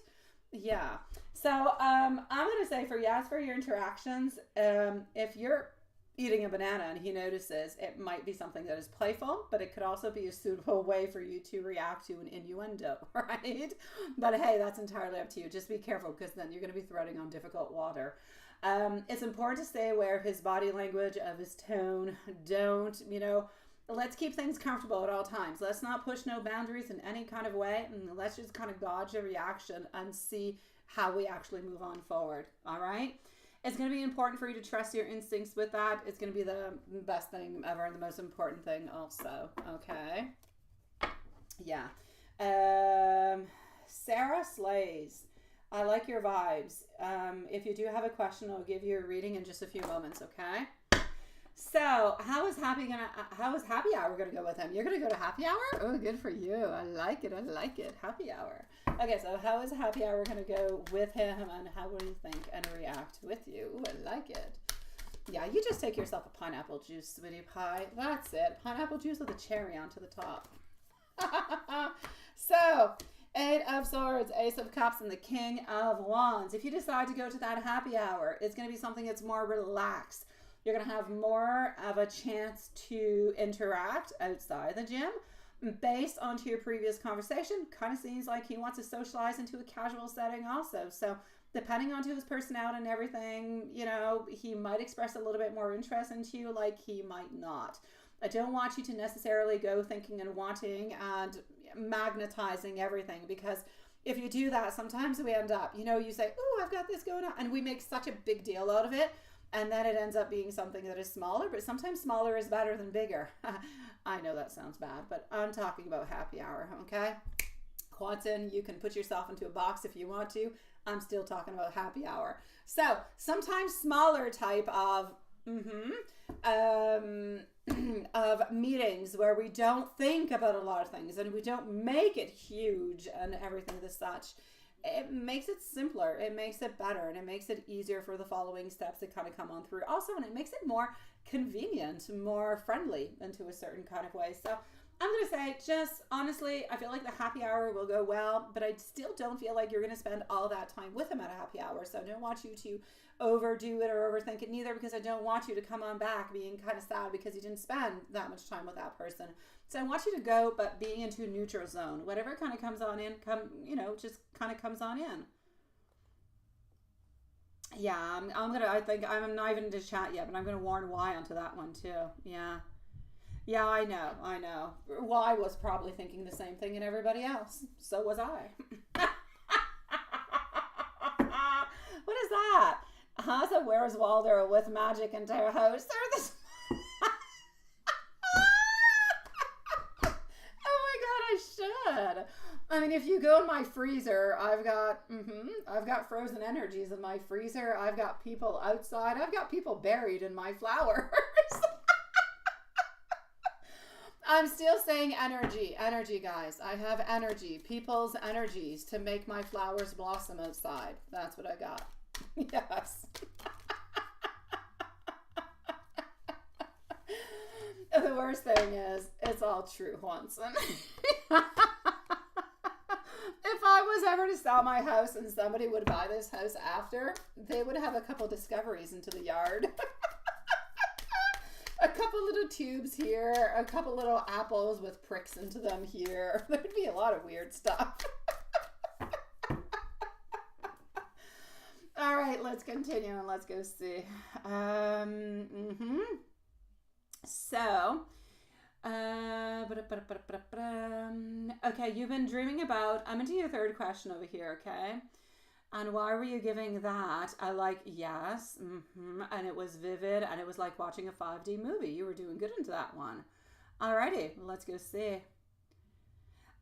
Yeah. So I'm going to say for your interactions, if you're eating a banana and he notices, it might be something that is playful, but it could also be a suitable way for you to react to an innuendo, right? But hey, that's entirely up to you. Just be careful, because then you're going to be treading on difficult water. It's important to stay aware of his body language, of his tone. Don't, let's keep things comfortable at all times. Let's not push no boundaries in any kind of way. And let's just kind of gauge a reaction and see how we actually move on forward. All right. It's going to be important for you to trust your instincts with that. It's going to be the best thing ever and the most important thing also. Okay. Yeah. Sarah Slays. I like your vibes. If you do have a question, I'll give you a reading in just a few moments. Okay. So, how is happy hour gonna go with him? You're gonna go to happy hour? Oh, good for you. I like it. Happy hour. Okay, so how is happy hour gonna go with him, and how will you think and react with you? Ooh, I like it. Yeah, you just take yourself a pineapple juice, sweetie pie. That's it. Pineapple juice with a cherry onto the top. So, 8 of Swords, Ace of Cups, and the King of Wands. If you decide to go to that happy hour, it's gonna be something that's more relaxed. You're going to have more of a chance to interact outside the gym. Based onto your previous conversation, kind of seems like he wants to socialize into a casual setting also. So depending on his personality and everything, he might express a little bit more interest into you, like he might not. I don't want you to necessarily go thinking and wanting and magnetizing everything, because if you do that, sometimes we end up, you say, oh, I've got this going on, and we make such a big deal out of it. And then it ends up being something that is smaller, but sometimes smaller is better than bigger. I know that sounds bad, but I'm talking about happy hour, okay? Quantum, you can put yourself into a box if you want to. I'm still talking about happy hour. So sometimes smaller type of of meetings where we don't think about a lot of things and we don't make it huge and everything as such. It makes it simpler, it makes it better, and it makes it easier for the following steps to kind of come on through. Also, and it makes it more convenient, more friendly into a certain kind of way. So I'm going to say, just honestly, I feel like the happy hour will go well, but I still don't feel like you're going to spend all that time with him at a happy hour. So I don't want you to overdo it or overthink it neither, because I don't want you to come on back being kind of sad because you didn't spend that much time with that person. So I want you to go, but being into a neutral zone. Whatever kind of comes on in, just kind of comes on in. Yeah, I think I'm not even into chat yet, but I'm going to warn Y onto that one too. Yeah. Yeah, I know. Y was probably thinking the same thing, and everybody else. So was I. What is that? So where's Walder with magic and tarot host? Oh my god, I should. I mean, if you go in my freezer, I've got frozen energies in my freezer. I've got people outside. I've got people buried in my flowers. I'm still saying energy, guys. I have energy, people's energies to make my flowers blossom outside. That's what I got. Yes. The worst thing is, it's all true, Hanson. If I was ever to sell my house and somebody would buy this house after, they would have a couple discoveries into the yard. A couple little tubes here, a couple little apples with pricks into them here. There'd be a lot of weird stuff. All right, let's continue and let's go see. So, okay, you've been dreaming about, I'm into your third question over here, okay? And why were you giving that? I like, yes, and it was vivid, and it was like watching a 5D movie. You were doing good into that one. Alrighty, let's go see.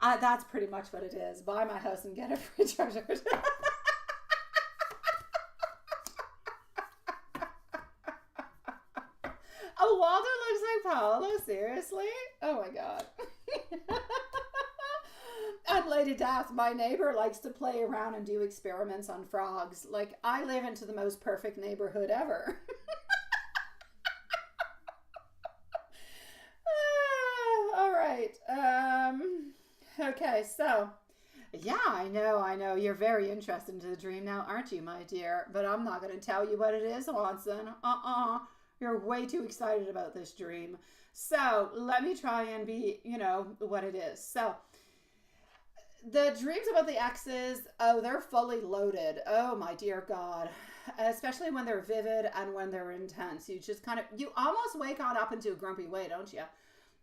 That's pretty much what it is. Buy my house and get a free treasure. Oh, Walter looks like Paolo? Seriously? Oh my god. And Lady Death, my neighbor, likes to play around and do experiments on frogs. Like, I live into the most perfect neighborhood ever. All right. Okay, so, yeah, I know. You're very interested in the dream now, aren't you, my dear? But I'm not going to tell you what it is, Watson. You're way too excited about this dream. So, let me try and be, what it is. So, the dreams about the exes, they're fully loaded. Oh, my dear God. Especially when they're vivid and when they're intense. You almost wake on up into a grumpy way, don't you?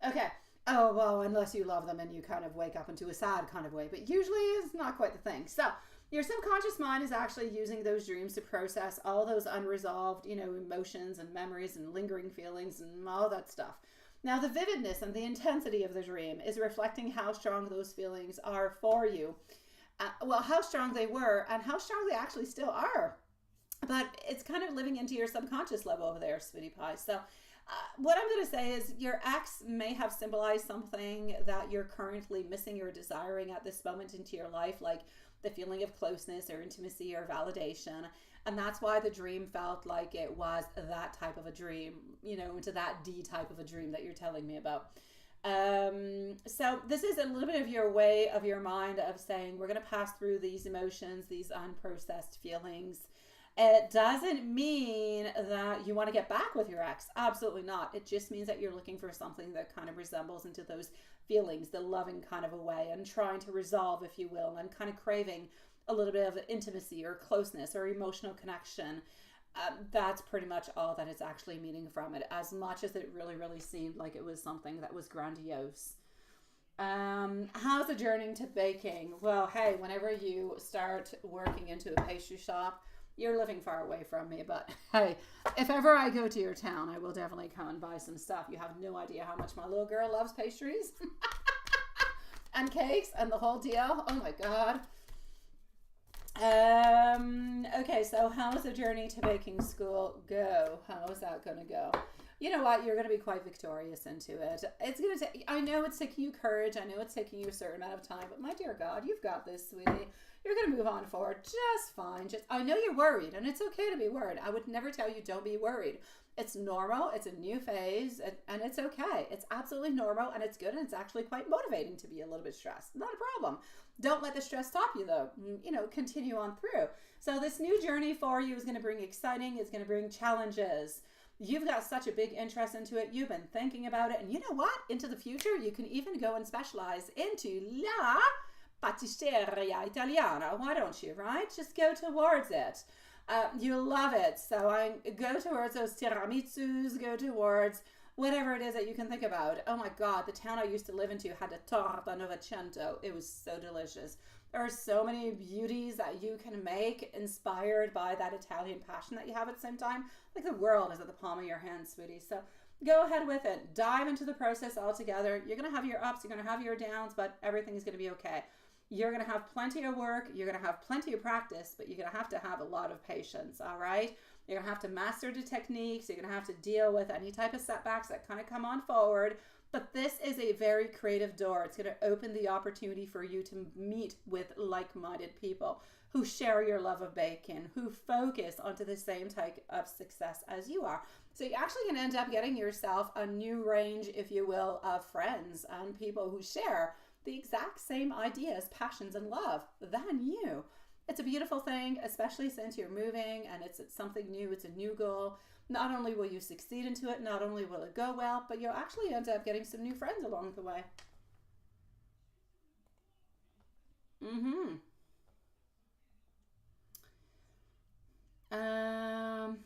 Okay. Oh, well, unless you love them and you kind of wake up into a sad kind of way. But usually it's not quite the thing. So, your subconscious mind is actually using those dreams to process all those unresolved, emotions and memories and lingering feelings and all that stuff. Now, the vividness and the intensity of the dream is reflecting how strong those feelings are for you. How strong they were and how strong they actually still are. But it's kind of living into your subconscious level over there, sweetie pie. So what I'm going to say is your ex may have symbolized something that you're currently missing or desiring at this moment into your life, like the feeling of closeness or intimacy or validation. And that's why the dream felt like it was that type of a dream, into that D type of a dream that you're telling me about. So this is a little bit of your way of your mind of saying, we're going to pass through these emotions, these unprocessed feelings. It doesn't mean that you want to get back with your ex. Absolutely not. It just means that you're looking for something that kind of resembles into those feelings, the loving kind of a way, and trying to resolve, if you will, and kind of craving a little bit of intimacy or closeness or emotional connection. That's pretty much all that it's actually meaning from it, as much as it really, really seemed like it was something that was grandiose. How's the journey to baking? Well, hey, whenever you start working into a pastry shop, you're living far away from me, but hey, if ever I go to your town, I will definitely come and buy some stuff. You have no idea how much my little girl loves pastries and cakes and the whole deal. Oh my God. Okay, so how's the journey to baking school go? How is that going to go? You know what? You're going to be quite victorious into it. It's going to take, I know it's taking you courage. I know it's taking you a certain amount of time, but my dear God, you've got this, sweetie. You're going to move on forward just fine. I know you're worried, and it's okay to be worried. I would never tell you don't be worried. It's normal. It's a new phase, and it's okay. It's absolutely normal, and it's good, and it's actually quite motivating to be a little bit stressed. Not a problem. Don't let the stress stop you, though. Continue on through. So this new journey for you is going to bring exciting. It's going to bring challenges. You've got such a big interest into it. You've been thinking about it, and you know what? Into the future, you can even go and specialize into la patisseria italiana. Why don't you, right? Just go towards it. You'll love it. So I go towards those tiramisus, go towards whatever it is that you can think about. Oh my God, the town I used to live into had a torta novecento. It was so delicious. There are so many beauties that you can make inspired by that Italian passion that you have at the same time. Like the world is at the palm of your hand, sweetie. So go ahead with it. Dive into the process altogether. You're going to have your ups, you're going to have your downs, but everything is going to be okay. You're going to have plenty of work. You're going to have plenty of practice, but you're going to have a lot of patience, all right? You're going to have to master the techniques. You're going to have to deal with any type of setbacks that kind of come on forward. But this is a very creative door. It's going to open the opportunity for you to meet with like-minded people who share your love of baking, who focus onto the same type of success as you are. So you actually can end up getting yourself a new range, if you will, of friends and people who share the exact same ideas, passions, and love than you. It's a beautiful thing, especially since you're moving and it's something new, it's a new goal. Not only will you succeed into it, not only will it go well, but you'll actually end up getting some new friends along the way. Um,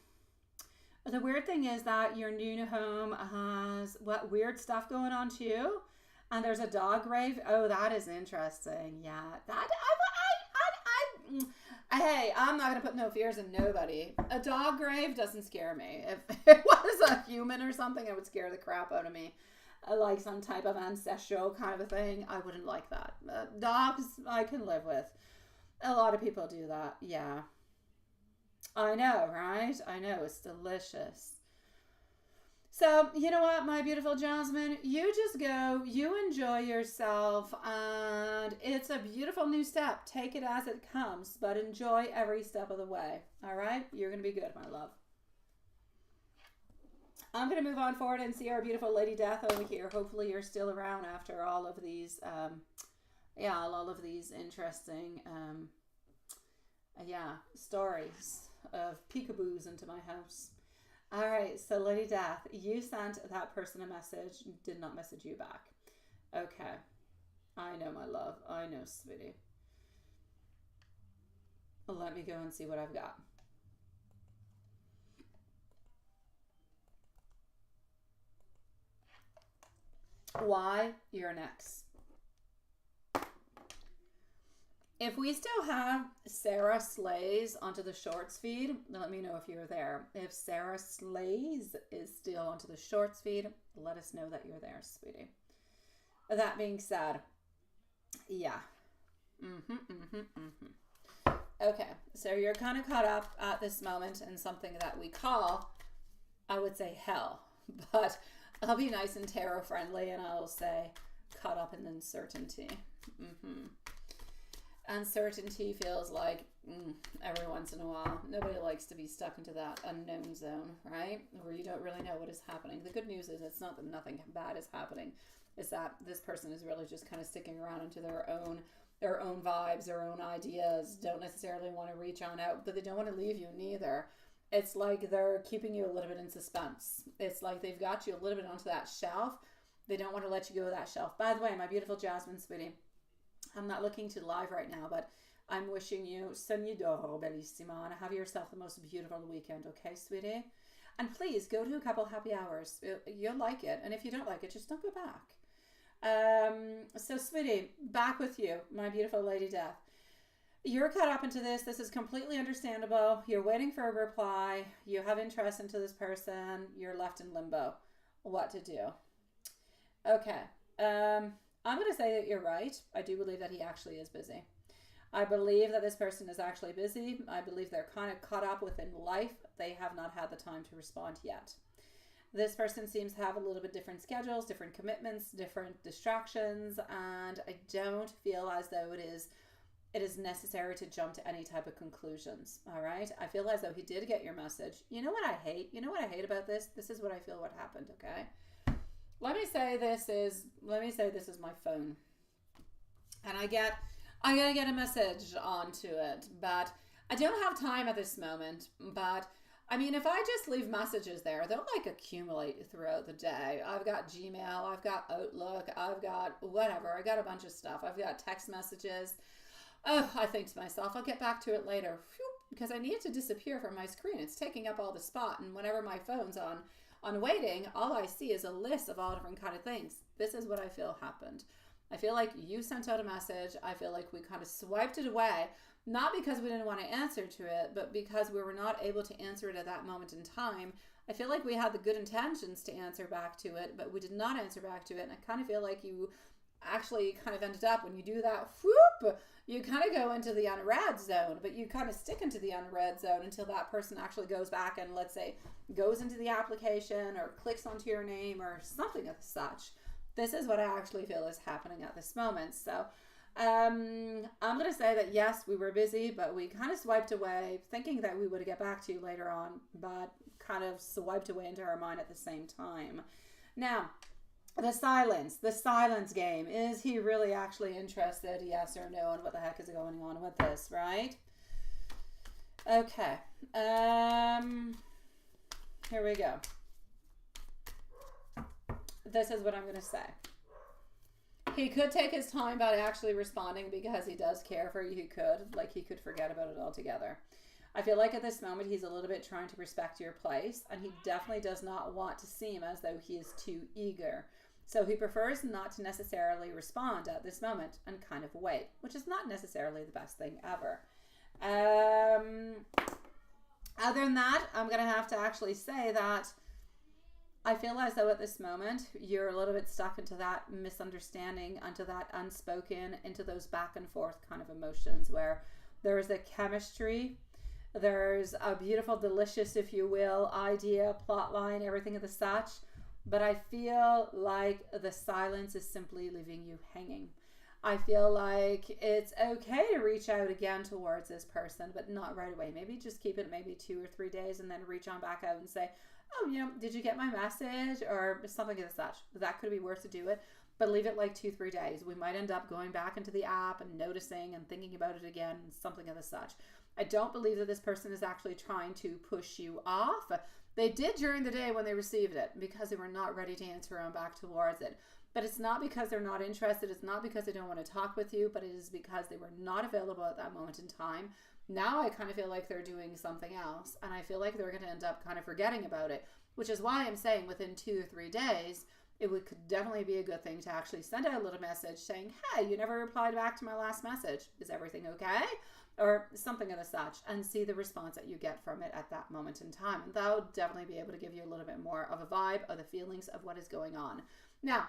the weird thing is that your new home has what weird stuff going on too, and there's a dog grave. Oh, that is interesting. Yeah, hey, I'm not gonna put no fears in nobody. A dog grave doesn't scare me. If it was a human or something, it would scare the crap out of me. Like some type of ancestral kind of a thing, I wouldn't like that. Dogs, I can live with. A lot of people do that. Yeah. I know, right? I know, it's delicious. So, you know what, my beautiful Jasmine? You just go, you enjoy yourself, and it's a beautiful new step. Take it as it comes, but enjoy every step of the way. All right? You're going to be good, my love. I'm going to move on forward and see our beautiful Lady Death over here. Hopefully you're still around after all of these, all of these interesting, stories of peekaboos into my house. All right, so Lady Death, you sent that person a message, did not message you back. Okay. I know, my love. I know, sweetie. Let me go and see what I've got. Why? You're next. If we still have Sarah Slays onto the shorts feed, let me know if you're there. If Sarah Slays is still onto the shorts feed, let us know that you're there, sweetie. That being said, yeah. Okay, so you're kind of caught up at this moment in something that we call, I would say, hell. But I'll be nice and tarot friendly and I'll say caught up in uncertainty. Uncertainty feels like every once in a while. Nobody likes to be stuck into that unknown zone, right? Where you don't really know what is happening. The good news is it's not that nothing bad is happening. It's that this person is really just kind of sticking around into their own vibes, their own ideas, don't necessarily want to reach on out, but they don't want to leave you neither. It's like they're keeping you a little bit in suspense. It's like they've got you a little bit onto that shelf. They don't want to let you go of that shelf. By the way, my beautiful Jasmine, sweetie, I'm not looking to live right now, but I'm wishing you sogni d'oro, bellissima, and have yourself the most beautiful weekend, okay, sweetie? And please go to a couple happy hours. You'll like it. And if you don't like it, just don't go back. So, sweetie, back with you, my beautiful Lady Death. You're caught up into this. This is completely understandable. You're waiting for a reply. You have interest into this person. You're left in limbo. What to do? Okay. I'm going to say that you're right. I do believe that he actually is busy. I believe that this person is actually busy. I believe they're kind of caught up within life. They have not had the time to respond yet. This person seems to have a little bit different schedules, different commitments, different distractions, and I don't feel as though it is necessary to jump to any type of conclusions. All right? I feel as though he did get your message. You know what I hate? You know what I hate about this? This is what I feel what happened, okay? Let me say this is my phone. And I gotta get a message onto it, but I don't have time at this moment. But I mean, if I just leave messages there, they'll like accumulate throughout the day. I've got Gmail, I've got Outlook, I've got whatever. I got a bunch of stuff. I've got text messages. Oh, I think to myself, I'll get back to it later. Because I need it to disappear from my screen. It's taking up all the spot. And whenever my phone's on waiting, all I see is a list of all different kind of things. This is what I feel happened. I feel like you sent out a message. I feel like we kind of swiped it away. Not because we didn't want to answer to it, but because we were not able to answer it at that moment in time. I feel like we had the good intentions to answer back to it, but we did not answer back to it. And I kind of feel like you actually kind of ended up, when you do that, whoop, you kind of go into the unread zone, but you kind of stick into the unread zone until that person actually goes back and, let's say, goes into the application or clicks onto your name or something of such. This is what I actually feel is happening at this moment. So I'm going to say that yes, we were busy, but we kind of swiped away thinking that we would get back to you later on, but kind of swiped away into our mind at the same time. Now, the silence game. Is he really actually interested? Yes or no? And what the heck is going on with this, right? Okay. Here we go. This is what I'm going to say. He could take his time about actually responding because he does care for you. He could forget about it altogether. I feel like at this moment he's a little bit trying to respect your place, and he definitely does not want to seem as though he is too eager. So he prefers not to necessarily respond at this moment and kind of wait, which is not necessarily the best thing ever. Other than that, I'm going to have to actually say that I feel as though at this moment you're a little bit stuck into that misunderstanding, into that unspoken, into those back and forth kind of emotions where there is a chemistry, there's a beautiful, delicious, if you will, idea, plot line, everything of the such. But I feel like the silence is simply leaving you hanging. I feel like it's okay to reach out again towards this person, but not right away. Maybe just keep it maybe 2 or 3 days and then reach on back out and say, oh, did you get my message or something of such? That could be worth to do it, but leave it like 2-3 days. We might end up going back into the app and noticing and thinking about it again, something of the such. I don't believe that this person is actually trying to push you off. They did during the day when they received it because they were not ready to answer on back towards it. But it's not because they're not interested. It's not because they don't want to talk with you, but it is because they were not available at that moment in time. Now I kind of feel like they're doing something else, and I feel like they're going to end up kind of forgetting about it, which is why I'm saying within 2 or 3 days, could definitely be a good thing to actually send out a little message saying, hey, you never replied back to my last message. Is everything okay? Or something of the such, and see the response that you get from it at that moment in time. And that'll definitely be able to give you a little bit more of a vibe of the feelings of what is going on. Now,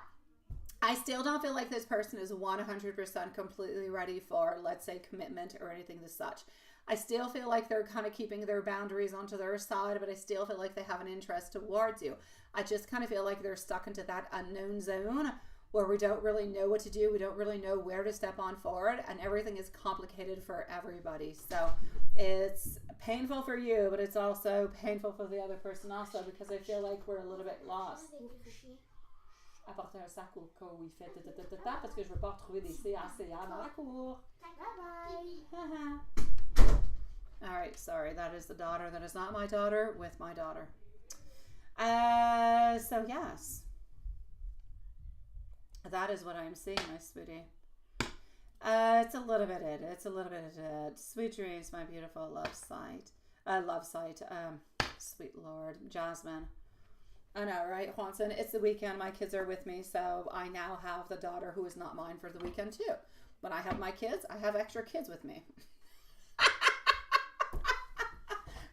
I still don't feel like this person is 100% completely ready for, let's say, commitment or anything of such. I still feel like they're kind of keeping their boundaries onto their side, but I still feel like they have an interest towards you. I just kind of feel like they're stuck into that unknown zone where we don't really know what to do. We don't really know where to step on forward, and everything is complicated for everybody. So it's painful for you, but it's also painful for the other person also, because I feel like we're a little bit lost. Apporter un sac au cas où il fait parce que je veux pas retrouver des CACA dans la cour. Bye-bye. All right, sorry, that is the daughter that is not my daughter with my daughter. So yes. That is what I'm seeing, my sweetie. It's a little bit it. It's a little bit it. Sweet dreams, my beautiful love sight. Sweet Lord. Jasmine. I know, right, Juanson? It's the weekend. My kids are with me, so I now have the daughter who is not mine for the weekend, too. When I have my kids, I have extra kids with me.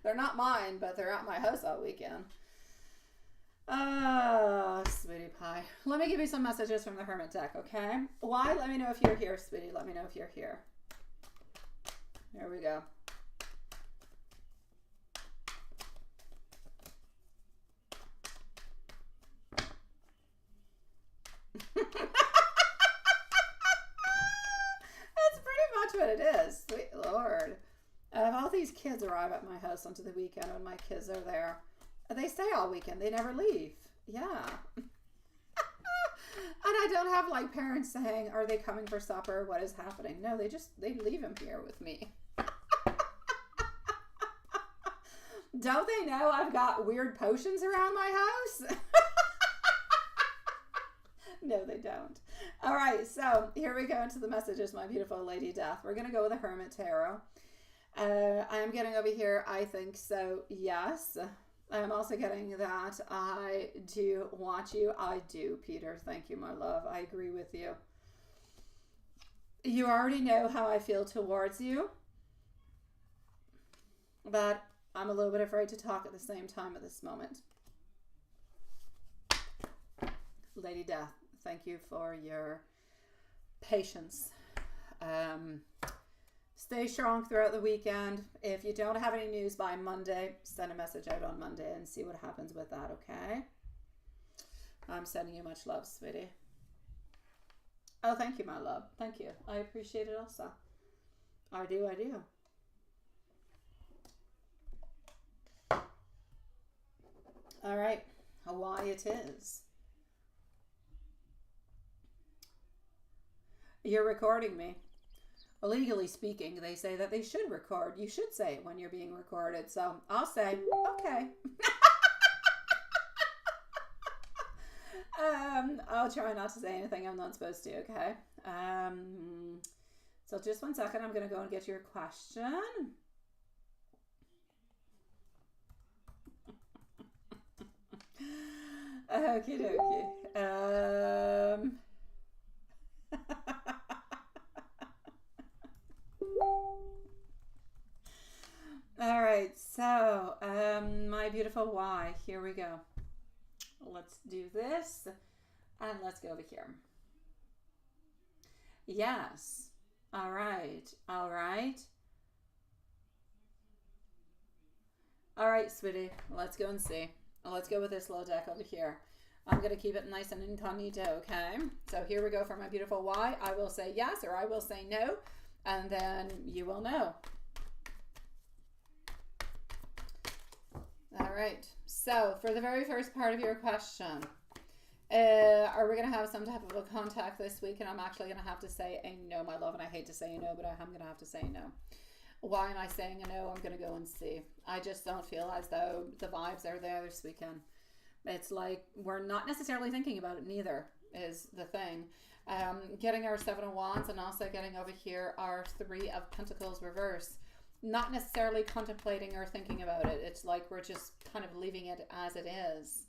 They're not mine, but they're at my house all weekend. Sweetie pie. Let me give you some messages from the Hermit deck, okay? Why? Let me know if you're here, sweetie. Let me know if you're here. Here we go. That's pretty much what it is. Sweet Lord. All these kids arrive at my house onto the weekend when my kids are there. They stay all weekend. They never leave. Yeah. And I don't have like parents saying, are they coming for supper? What is happening? No, they leave them here with me. Don't they know I've got weird potions around my house? No, they don't. All right, so here we go into the messages, my beautiful Lady Death. We're going to go with the Hermit Tarot. I am getting over here, I think so, yes. I'm also getting that I do want you. I do, Peter. Thank you, my love. I agree with you. You already know how I feel towards you, but I'm a little bit afraid to talk at the same time at this moment. Lady Death, thank you for your patience. Stay strong throughout the weekend. If you don't have any news by Monday, send a message out on Monday and see what happens with that, okay? I'm sending you much love, sweetie. Oh, thank you, my love. Thank you. I appreciate it also. I do, I do. All right. Why it is. You're recording me. Legally speaking, they say that they should record. You should say it when you're being recorded. So I'll say, okay. I'll try not to say anything I'm not supposed to, okay? So just 1 second. I'm going to go and get your question. Okie dokie. All right, so my beautiful why. Here we go. Let's do this, and let's go over here. Yes. All right. All right. All right, sweetie. Let's go and see. Let's go with this little deck over here. I'm going to keep it nice and incognito, okay? So here we go for my beautiful why. I will say yes or I will say no, and then you will know. All right. So for the very first part of your question, are we going to have some type of a contact this week? And I'm actually going to have to say a no, my love. And I hate to say a no, but I'm going to have to say no. Why am I saying a no? I'm going to go and see. I just don't feel as though the vibes are there this weekend. It's like we're not necessarily thinking about it neither is the thing. Getting our 7 of Wands and also getting over here our 3 of Pentacles reverse. Not necessarily contemplating or thinking about it. It's like we're just kind of leaving it as it is.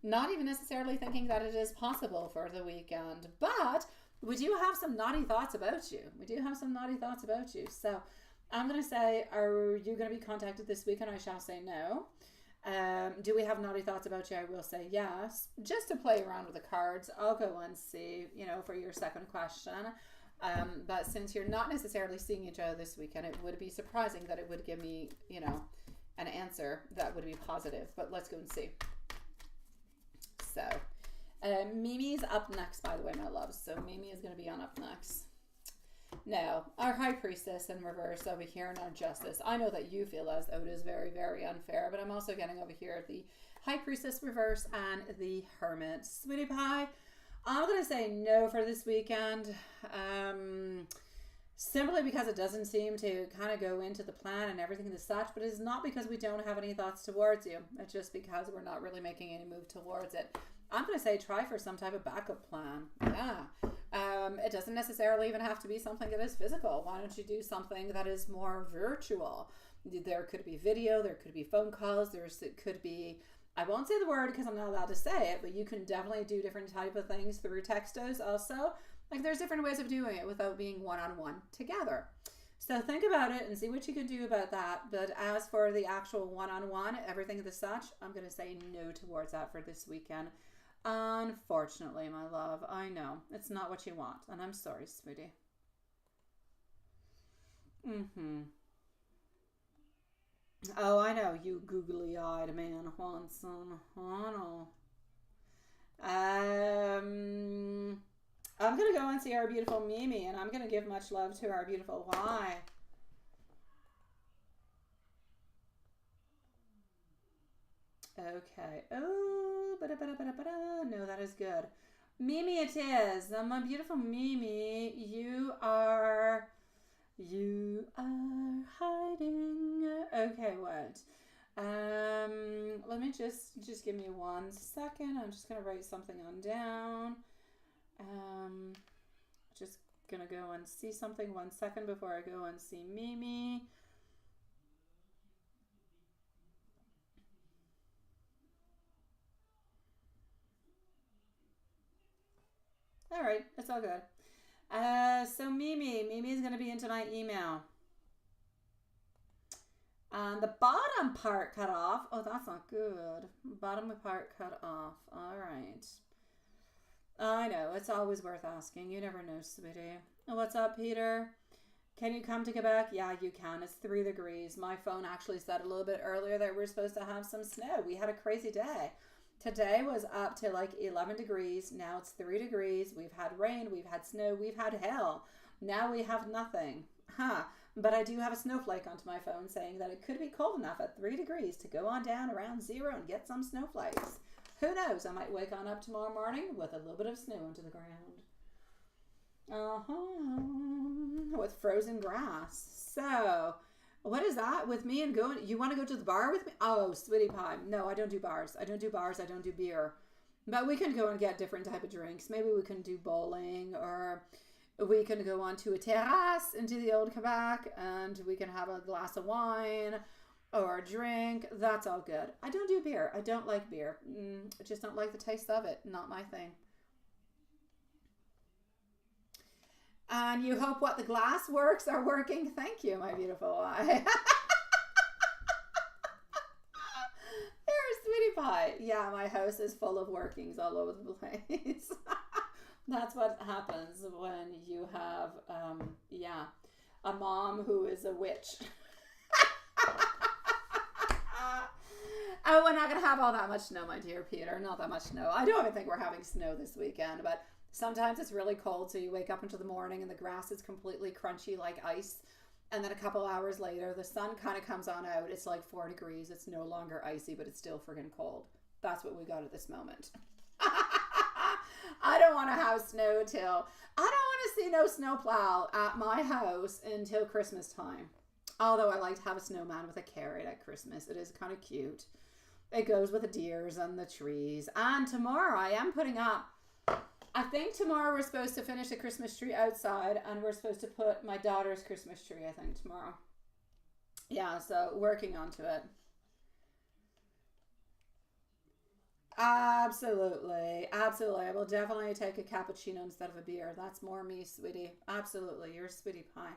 Not even necessarily thinking that it is possible for the weekend. But we do have some naughty thoughts about you. We do have some naughty thoughts about you. So I'm going to say, are you going to be contacted this weekend? I shall say no. Do we have naughty thoughts about you? I will say yes. Just to play around with the cards, I'll go and see, for your second question. But since you're not necessarily seeing each other this weekend, it would be surprising that it would give me, an answer that would be positive. But let's go and see. So, Mimi's up next, by the way, my loves. So Mimi is going to be on up next. Now, our High Priestess in reverse over here in our Justice. I know that you feel as though it is very, very unfair, but I'm also getting over here the High Priestess reverse and the Hermit. Sweetie pie, I'm going to say no for this weekend. Simply because it doesn't seem to kind of go into the plan and everything as such, but it's not because we don't have any thoughts towards you. It's just because we're not really making any move towards it. I'm going to say try for some type of backup plan. Yeah. It doesn't necessarily even have to be something that is physical. Why don't you do something that is more virtual? There could be video, there could be phone calls, it could be, I won't say the word because I'm not allowed to say it, but you can definitely do different type of things through textos also. Like there's different ways of doing it without being one-on-one together. So think about it and see what you can do about that. But as for the actual one-on-one, everything of the such, I'm going to say no towards that for this weekend. Unfortunately, my love, I know it's not what you want, and I'm sorry, sweetie. Oh, I know, you googly-eyed man, Juanson. Oh, no. I'm gonna go and see our beautiful Mimi, and I'm gonna give much love to our beautiful Y. Okay. Oh, no, that is good. Mimi it is. My beautiful Mimi, you are hiding. Okay, what? Let me just give me 1 second. I'm just gonna write something on down. Just gonna go and see something 1 second before I go and see Mimi. All right, it's all good. So Mimi is going to be into my email. The bottom part cut off. Oh, that's not good. Bottom part cut off. All right. I know, it's always worth asking. You never know, sweetie. What's up, Peter? Can you come to Quebec? Yeah, you can. It's 3 degrees. My phone actually said a little bit earlier that we're supposed to have some snow. We had a crazy day. Today was up to like 11 degrees. Now it's 3 degrees. We've had rain. We've had snow. We've had hell. Now we have nothing. Huh. But I do have a snowflake onto my phone saying that it could be cold enough at 3 degrees to go on down around 0 and get some snowflakes. Who knows? I might wake on up tomorrow morning with a little bit of snow into the ground. With frozen grass. So, what is that with me and going? You want to go to the bar with me? Oh, sweetie pie. No, I don't do bars. I don't do bars. I don't do beer. But we can go and get different type of drinks. Maybe we can do bowling, or we can go on to a terrace into the old Quebec and we can have a glass of wine or a drink. That's all good. I don't do beer. I don't like beer. I just don't like the taste of it. Not my thing. And you hope what the glass works are working. Thank you, my beautiful eye. You're a sweetie pie. Yeah, my house is full of workings all over the place. That's what happens when you have, a mom who is a witch. Oh, we're not going to have all that much snow, my dear Peter. Not that much snow. I don't even think we're having snow this weekend, but sometimes it's really cold, so you wake up into the morning and the grass is completely crunchy like ice. And then a couple hours later, the sun kind of comes on out. It's like 4 degrees. It's no longer icy, but it's still friggin' cold. That's what we got at this moment. I don't want to have snow till... I don't want to see no snowplow at my house until Christmas time. Although I like to have a snowman with a carrot at Christmas. It is kind of cute. It goes with the deers and the trees. And tomorrow I am putting up... I think tomorrow we're supposed to finish a Christmas tree outside, and we're supposed to put my daughter's Christmas tree, I think, tomorrow. Yeah, so working onto it. Absolutely. Absolutely. I will definitely take a cappuccino instead of a beer. That's more me, sweetie. Absolutely. You're a sweetie pie.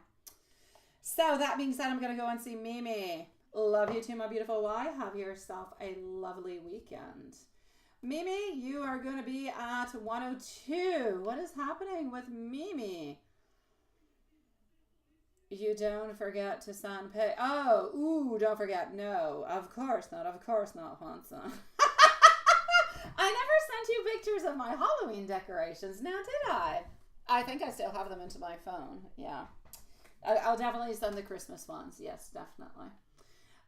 So that being said, I'm going to go and see Mimi. Love you too, my beautiful wife. Have yourself a lovely weekend. Mimi, you are going to be at 102. What is happening with Mimi? You don't forget to send pay. Oh, ooh, don't forget. No, of course not. Of course not, Hanson. I never sent you pictures of my Halloween decorations, now did I? I think I still have them into my phone. Yeah. I'll definitely send the Christmas ones. Yes, definitely.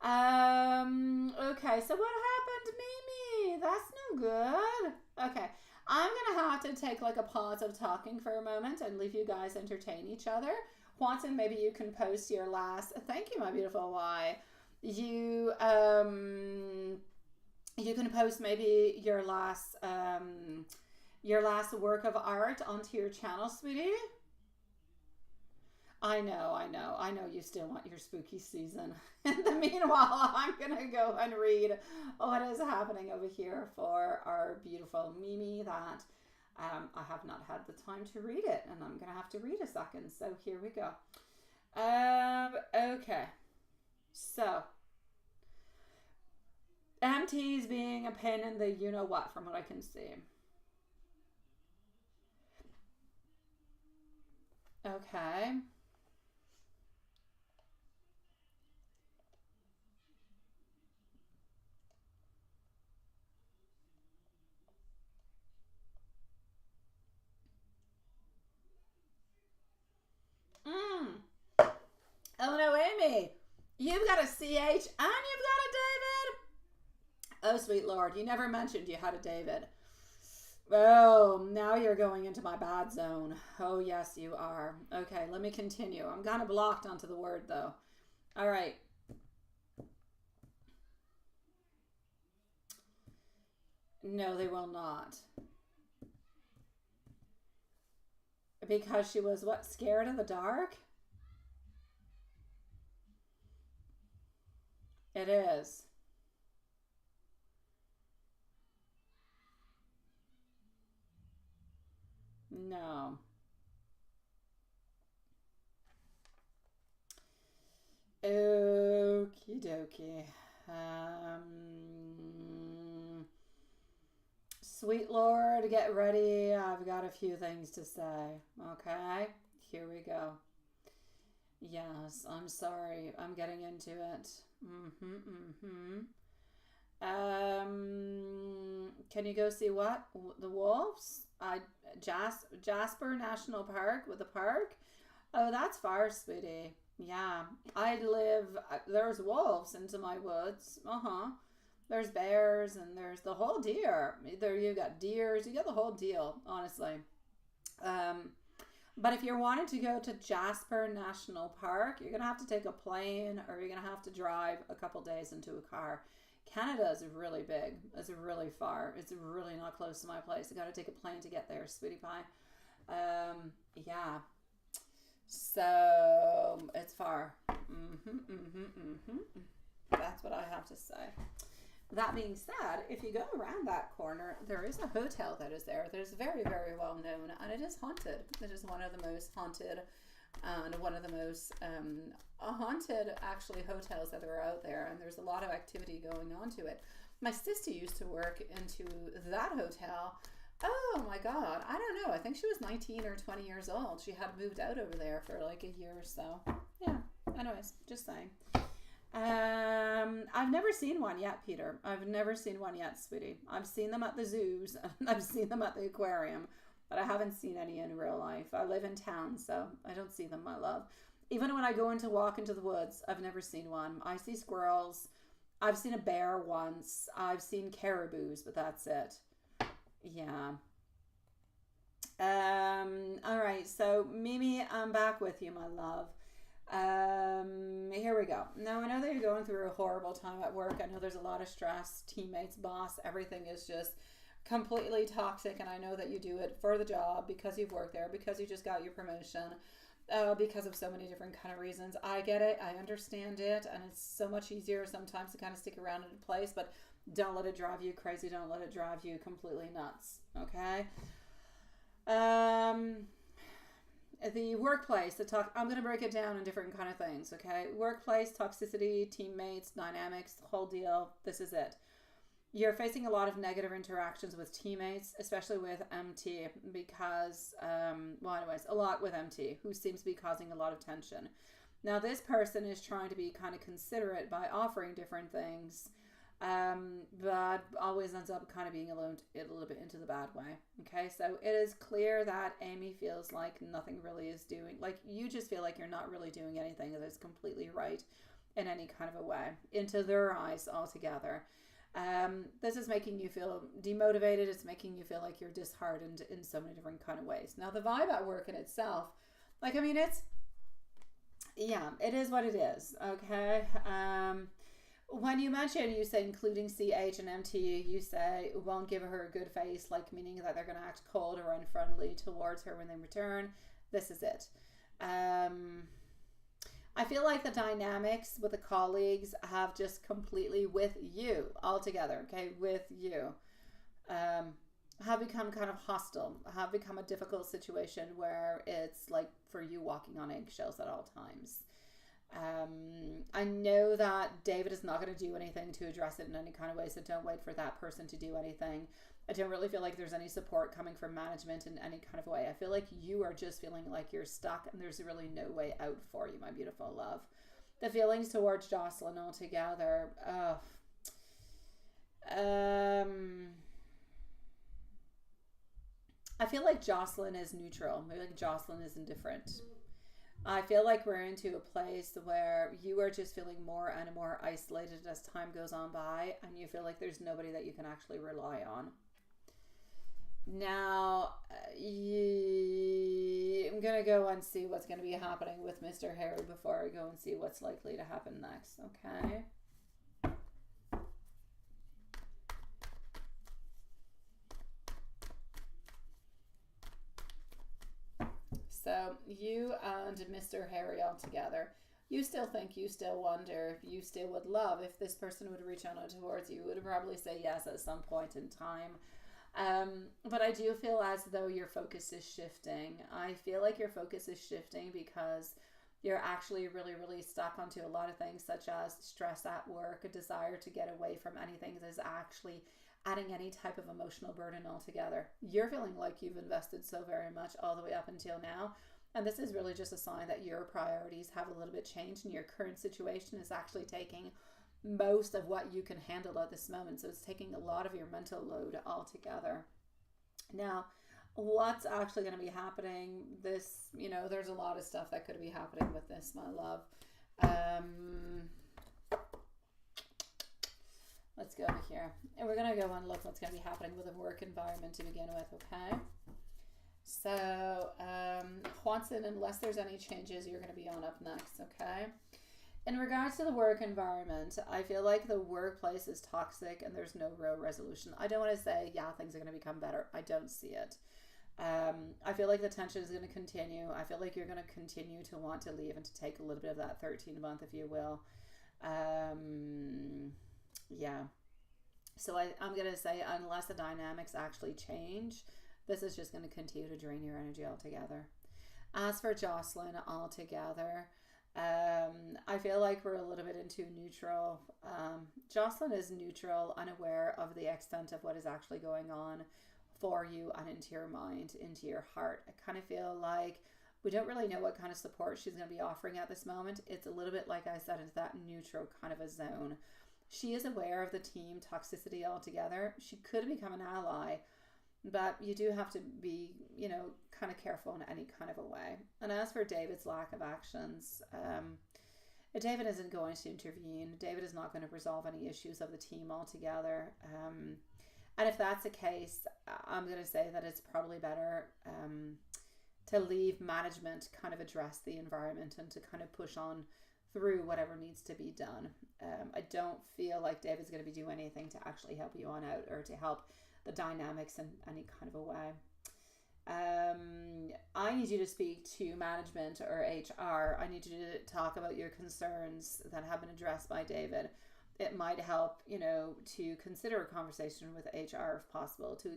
Okay, so what happened, Mimi? That's no good. Okay, I'm gonna have to take like a pause of talking for a moment and leave you guys entertain each other. Watson, maybe you can post your last... Thank you, my beautiful Y. You can post maybe your last work of art onto your channel, sweetie. I know you still want your spooky season. In the meanwhile, I'm gonna go and read what is happening over here for our beautiful Mimi that I have not had the time to read it, and I'm gonna have to read a second. So here we go. Okay. So MT's being a pain in the you-know-what from what I can see. Okay. Oh no, Amy. You've got a CH and you've got a David. Oh, sweet Lord. You never mentioned you had a David. Oh, now you're going into my bad zone. Oh, yes, you are. Okay, let me continue. I'm kind of blocked onto the word, though. All right. No, they will not. Because she was, what, scared of the dark? It is. No. Okie dokie. Sweet Lord, get ready. I've got a few things to say. Okay, here we go. Yes, I'm sorry. I'm getting into it. Can you go see what? The wolves? Jasper National Park with the park? Oh, that's far, sweetie. Yeah, there's wolves into my woods. There's bears and there's the whole deer. There you got deers, you got the whole deal, honestly. But if you're wanting to go to Jasper National Park, you're going to have to take a plane or you're going to have to drive a couple days into a car. Canada is really big. It's really far. It's really not close to my place. I got to take a plane to get there, sweetie pie. Yeah. So it's far. That's what I have to say. That being said, if you go around that corner, there is a hotel that is there. There's very, very well known, and it is haunted. It is one of the most haunted and one of the most haunted, actually, hotels that are out there, and there's a lot of activity going on to it. My sister used to work into that hotel. Oh my God, I don't know. I think she was 19 or 20 years old. She had moved out over there for like a year or so. Yeah, anyways, just saying. I've never seen one yet, Peter. I've never seen one yet, sweetie. I've seen them at the zoos and I've seen them at the aquarium, but I haven't seen any in real life. I live in town, so I don't see them, my love. Even when I go into walk into the woods, I've never seen one. I see squirrels. I've seen a bear once. I've seen caribous, but that's it. Yeah. All right. So Mimi, I'm back with you, my love. Here we go. Now, I know that you're going through a horrible time at work. I know there's a lot of stress, teammates, boss, everything is just completely toxic. And I know that you do it for the job because you've worked there, because you just got your promotion, because of so many different kind of reasons. I get it. I understand it. And it's so much easier sometimes to kind of stick around in a place, but don't let it drive you crazy. Don't let it drive you completely nuts. Okay. The workplace, I'm going to break it down in different kind of things, okay? Workplace, toxicity, teammates, dynamics, the whole deal. This is it. You're facing a lot of negative interactions with teammates, especially with MT, because, a lot with MT, who seems to be causing a lot of tension. Now, this person is trying to be kind of considerate by offering different things, but always ends up kind of being a little bit into the bad way. Okay, so it is clear that Amy feels like nothing really is doing, like you just feel like you're not really doing anything that is completely right in any kind of a way, into their eyes altogether. This is making you feel demotivated. It's making you feel like you're disheartened in so many different kind of ways. Now, the vibe at work in itself, it is what it is. Okay. When you mention, you say including CH and MT, you say won't give her a good face, like meaning that they're going to act cold or unfriendly towards her when they return. This is it. I feel like the dynamics with the colleagues have just completely, with you altogether, okay, with you, have become kind of hostile, have become a difficult situation where it's like for you walking on eggshells at all times. I know that David is not going to do anything to address it in any kind of way, so don't wait for that person to do anything. I don't really feel like there's any support coming from management in any kind of way. I feel like you are just feeling like you're stuck and there's really no way out for you, my beautiful love. The feelings towards Jocelyn altogether, I feel like Jocelyn is neutral. Maybe like Jocelyn is indifferent. I feel like we're into a place where you are just feeling more and more isolated as time goes on by, and you feel like there's nobody that you can actually rely on. Now, I'm going to go and see what's going to be happening with Mr. Harry before I go and see what's likely to happen next, okay? So you and Mr. Harry all together, you still think, you still wonder, you still would love if this person would reach out towards you, would probably say yes at some point in time. But I do feel as though your focus is shifting. I feel like your focus is shifting because you're actually really, really stuck onto a lot of things, such as stress at work, a desire to get away from anything that is actually adding any type of emotional burden altogether. You're feeling like you've invested so very much all the way up until now, and this is really just a sign that your priorities have a little bit changed and your current situation is actually taking most of what you can handle at this moment. So it's taking a lot of your mental load altogether. Now, what's actually going to be happening this, there's a lot of stuff that could be happening with this, my love. Let's go over here. And we're going to go and look what's going to be happening with the work environment to begin with, okay? So, Juanson, unless there's any changes, you're going to be on up next, okay? In regards to the work environment, I feel like the workplace is toxic and there's no real resolution. I don't want to say, yeah, things are going to become better. I don't see it. I feel like the tension is going to continue. I feel like you're going to continue to want to leave and to take a little bit of that 13-month, if you will. Yeah. So I'm going to say, unless the dynamics actually change, this is just going to continue to drain your energy altogether. As for Jocelyn altogether, I feel like we're a little bit into neutral. Jocelyn is neutral, unaware of the extent of what is actually going on for you and into your mind, into your heart. I kind of feel like we don't really know what kind of support she's going to be offering at this moment. It's a little bit, like I said, into that neutral kind of a zone. She is aware of the team toxicity altogether. She could become an ally, but you do have to be, kind of careful in any kind of a way. And as for David's lack of actions, David isn't going to intervene. David is not going to resolve any issues of the team altogether. And if that's the case, I'm going to say that it's probably better to leave management kind of address the environment and to kind of push on through whatever needs to be done. I don't feel like David's going to be doing anything to actually help you on out or to help the dynamics in any kind of a way. I need you to speak to management or HR. I need you to talk about your concerns that have been addressed by David. It might help, to consider a conversation with HR if possible, to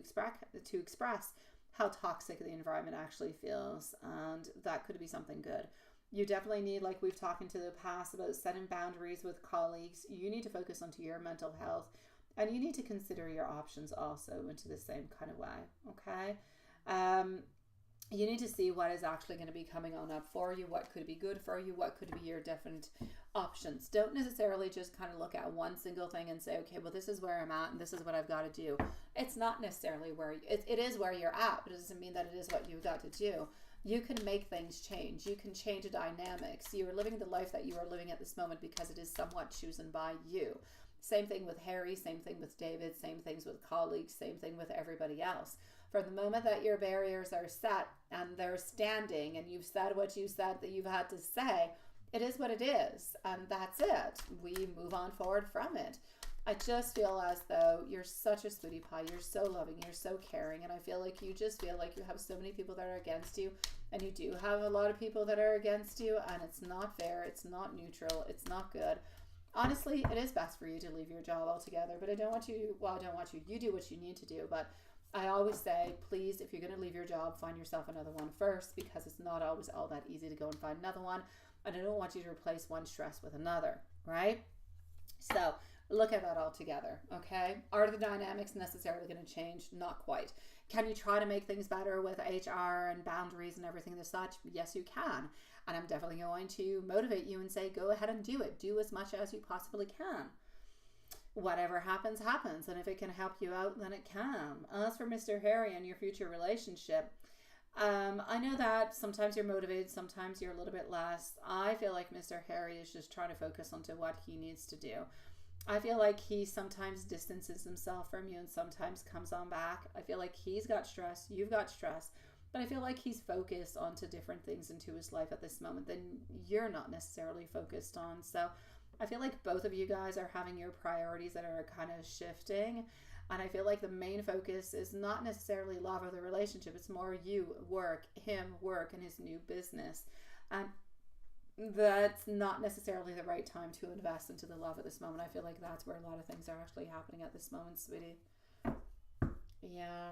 express how toxic the environment actually feels, and that could be something good. You definitely need, like we've talked into the past about setting boundaries with colleagues. You need to focus onto your mental health, and you need to consider your options also into the same kind of way, okay? You need to see what is actually going to be coming on up for you, what could be good for you, what could be your different options. Don't necessarily just kind of look at one single thing and say, okay, well, this is where I'm at and this is what I've got to do. It's not necessarily where it is where you're at, but it doesn't mean that it is what you've got to do. You can make things change. You can change the dynamics. You are living the life that you are living at this moment because it is somewhat chosen by you. Same thing with Harry, same thing with David, same things with colleagues, same thing with everybody else. For the moment that your barriers are set and they're standing and you've said what you said that you've had to say, it is what it is. And that's it. We move on forward from it. I just feel as though you're such a sweetie pie. You're so loving. You're so caring. And I feel like you just feel like you have so many people that are against you. And you do have a lot of people that are against you. And it's not fair. It's not neutral. It's not good. Honestly, it is best for you to leave your job altogether. But I don't want you, you do what you need to do. But I always say, please, if you're going to leave your job, find yourself another one first, because it's not always all that easy to go and find another one. And I don't want you to replace one stress with another, right? So look at that all together, okay? Are the dynamics necessarily going to change? Not quite. Can you try to make things better with HR and boundaries and everything as such? Yes, you can. And I'm definitely going to motivate you and say, go ahead and do it. Do as much as you possibly can. Whatever happens, happens. And if it can help you out, then it can. As for Mr. Harry and your future relationship, I know that sometimes you're motivated, sometimes you're a little bit less. I feel like Mr. Harry is just trying to focus onto what he needs to do. I feel like he sometimes distances himself from you and sometimes comes on back. I feel like he's got stress, you've got stress, but I feel like he's focused onto different things into his life at this moment than you're not necessarily focused on. So I feel like both of you guys are having your priorities that are kind of shifting. And I feel like the main focus is not necessarily love of the relationship. It's more you, work, him, work, and his new business. And that's not necessarily the right time to invest into the love at this moment. I feel like that's where a lot of things are actually happening at this moment, sweetie. Yeah.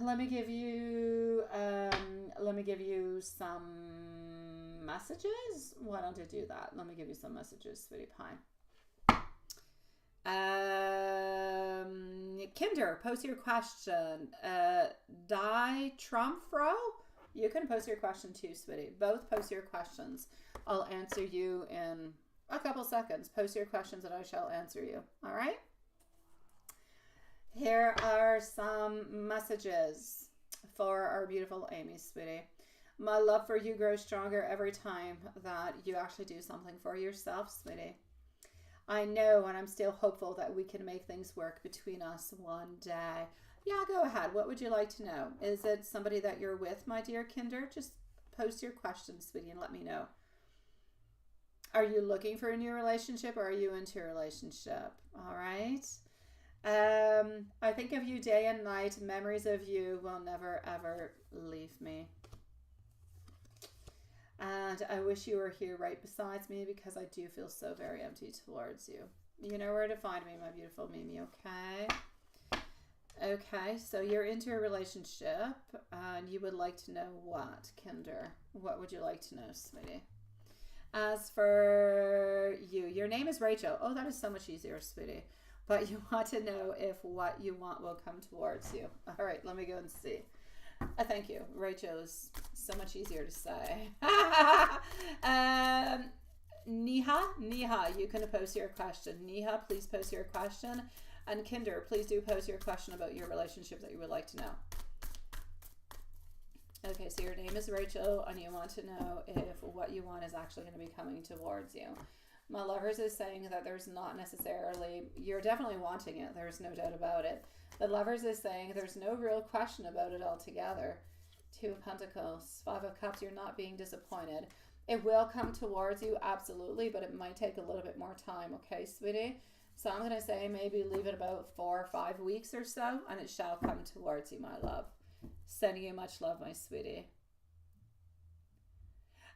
Let me give you some messages. Why don't I do that? Let me give you some messages, sweetie pie. Kinder, post your question. Die Trumfro? You can post your question too, sweetie. Both post your questions. I'll answer you in a couple seconds. Post your questions and I shall answer you. All right? Here are some messages for our beautiful Amy, sweetie. My love for you grows stronger every time that you actually do something for yourself, sweetie. I know, and I'm still hopeful that we can make things work between us one day. Yeah, go ahead. What would you like to know? Is it somebody that you're with, my dear Kinder? Just post your questions, sweetie, and let me know. Are you looking for a new relationship or are you into a relationship? All right. I think of you day and night. Memories of you will never, ever leave me. And I wish you were here right beside me because I do feel so very empty towards you. You know where to find me, my beautiful Mimi, okay? Okay, so you're into a relationship and you would like to know what, Kinder? What would you like to know, sweetie? As for you, your name is Rachel. Oh, that is so much easier, sweetie. But you want to know if what you want will come towards you. All right, let me go and see. Thank you. Rachel is so much easier to say. Niha, you can post your question. Niha, please post your question. And Kinder, please do post your question about your relationship that you would like to know. Okay, so your name is Rachel and you want to know if what you want is actually going to be coming towards you. My lovers is saying that there's not necessarily, you're definitely wanting it. There's no doubt about it. The lovers is saying there's no real question about it altogether. 2 of Pentacles, 5 of Cups, you're not being disappointed. It will come towards you, absolutely, but it might take a little bit more time, okay, sweetie? So I'm going to say maybe leave it about 4 or 5 weeks or so, and it shall come towards you, my love. Sending you much love, my sweetie.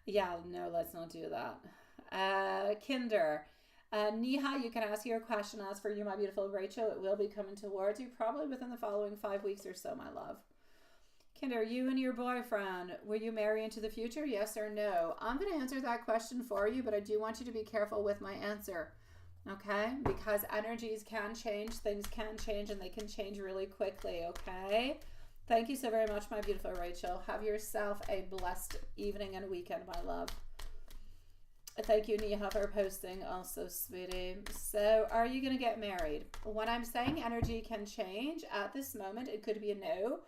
Yeah, no, let's not do that. Kinder. Niha, you can ask your question. As for you, my beautiful Rachel, it will be coming towards you probably within the following 5 weeks or so, my love. Kinder, you and your boyfriend, will you marry into the future? Yes or no? I'm going to answer that question for you, but I do want you to be careful with my answer. Okay? Because energies can change, things can change, and they can change really quickly, okay? Thank you so very much, my beautiful Rachel. Have yourself a blessed evening and weekend, my love. Thank you, Neha, for posting also, sweetie. So, are you going to get married? When I'm saying energy can change, at this moment, it could be a no.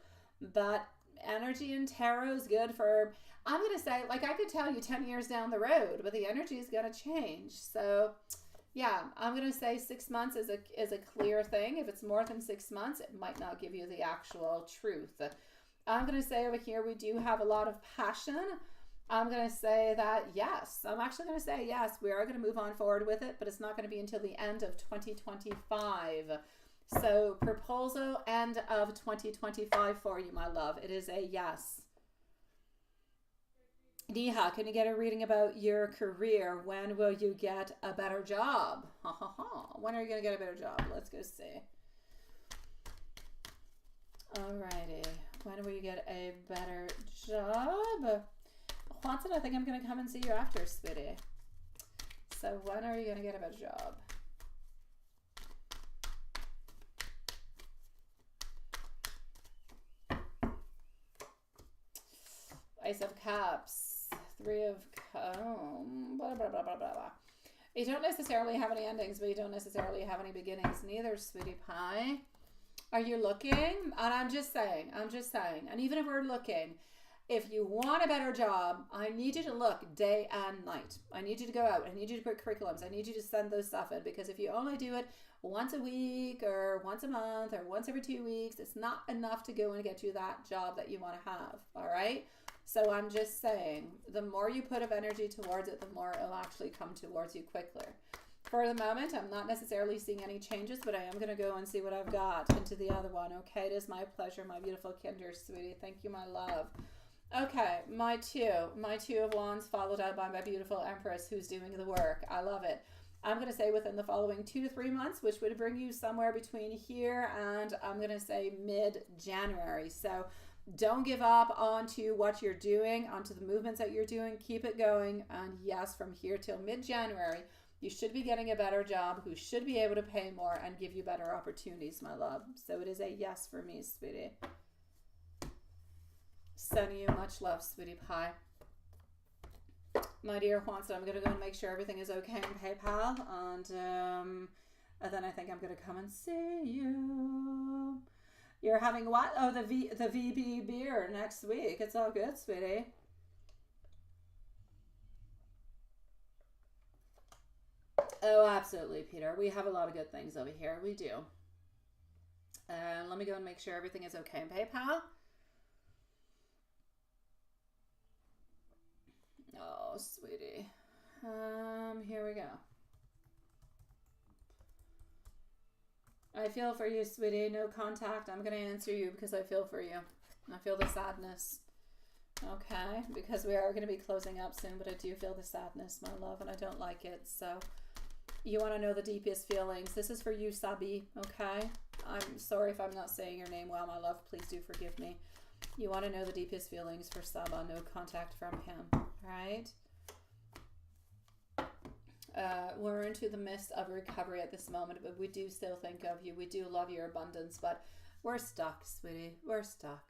But energy in tarot is good for, I'm going to say, like I could tell you 10 years down the road, but the energy is going to change. So, yeah, I'm going to say 6 months is a clear thing. If it's more than 6 months, it might not give you the actual truth. I'm going to say over here, we do have a lot of passion. I'm going to say that, yes, I'm actually going to say, yes, we are going to move on forward with it, but it's not going to be until the end of 2025. So proposal end of 2025 for you, my love. It is a yes. Neha, can you get a reading about your career? When will you get a better job? When are you going to get a better job? Let's go see. Alrighty. When will you get a better job? Watson, I think I'm going to come and see you after, sweetie. So when are you going to get a better job? Ace of Cups, 3 of Cups, blah, blah, blah, blah, blah, blah. You don't necessarily have any endings, but you don't necessarily have any beginnings neither, sweetie pie. Are you looking? And I'm just saying, and even if we're looking, if you want a better job, I need you to look day and night. I need you to go out. I need you to put curriculums. I need you to send those stuff in, because if you only do it once a week or once a month or once every 2 weeks, it's not enough to go and get you that job that you want to have. All right? So I'm just saying, the more you put of energy towards it, the more it'll actually come towards you quicker. For the moment, I'm not necessarily seeing any changes, but I am going to go and see what I've got into the other one. Okay, it is my pleasure, my beautiful Kinder, sweetie. Thank you, my love. Okay, my two of Wands, followed out by my beautiful Empress, who's doing the work. I love it. I'm going to say within the following 2 to 3 months, which would bring you somewhere between here and I'm going to say mid-January. So don't give up onto what you're doing, onto the movements that you're doing. Keep it going. And yes, from here till mid-January, you should be getting a better job, who should be able to pay more and give you better opportunities, my love. So it is a yes for me, sweetie. Sending you much love, sweetie pie. My dear Juanson, I'm going to go and make sure everything is okay in PayPal. And then I think I'm going to come and see you. You're having what? Oh, the VB beer next week. It's all good, sweetie. Oh, absolutely, Peter. We have a lot of good things over here. We do. Let me go and make sure everything is okay in PayPal. Oh, sweetie. Here we go. I feel for you, sweetie. No contact. I'm going to answer you because I feel for you. I feel the sadness. Okay, because we are going to be closing up soon, but I do feel the sadness, my love, and I don't like it. So you want to know the deepest feelings. This is for you, Sabi, okay? I'm sorry if I'm not saying your name well, my love. Please do forgive me. You want to know the deepest feelings for Saba. No contact from him, right? We're into the midst of recovery at this moment, but we do still think of you. We do love your abundance, but we're stuck, sweetie. We're stuck.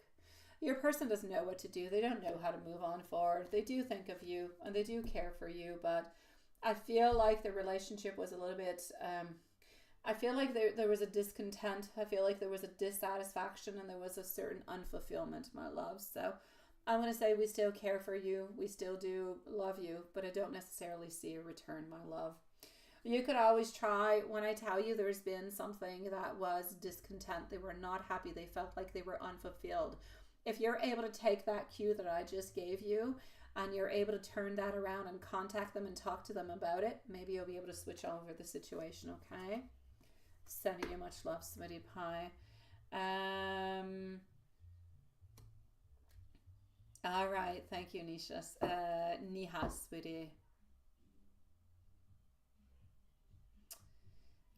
Your person doesn't know what to do. They don't know how to move on forward. They do think of you and they do care for you, but I feel like the relationship was a little bit, I feel like there was a discontent. I feel like there was a dissatisfaction and there was a certain unfulfillment, my love. So I'm going to say we still care for you. We still do love you, but I don't necessarily see a return, my love. You could always try. When I tell you there's been something that was discontent, they were not happy, they felt like they were unfulfilled. If you're able to take that cue that I just gave you and you're able to turn that around and contact them and talk to them about it, maybe you'll be able to switch over the situation, okay? Sending you much love, sweetie pie. All right, thank you, Nishas. Niha, sweetie.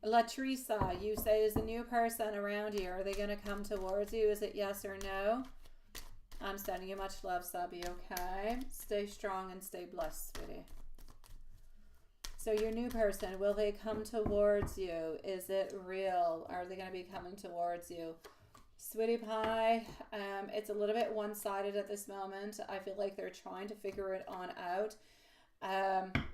Latrisa, you say, is a new person around you? Are they going to come towards you? Is it yes or no? I'm sending you much love, Sabi, okay? Stay strong and stay blessed, sweetie. So your new person, will they come towards you? Is it real? Are they going to be coming towards you? Sweetie pie, it's a little bit one-sided at this moment. I feel like they're trying to figure it on out.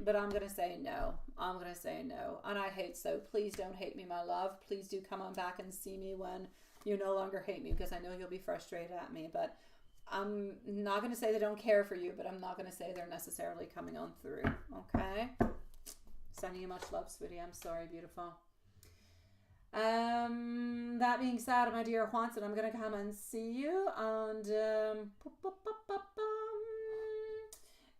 But I'm going to say no. I'm going to say no. And I hate so. Please don't hate me, my love. Please do come on back and see me when you no longer hate me, because I know you'll be frustrated at me. But I'm not going to say they don't care for you, but I'm not going to say they're necessarily coming on through. Okay? Sending you much love, sweetie. I'm sorry, beautiful. That being said, my dear Juanson, I'm going to come and see you. And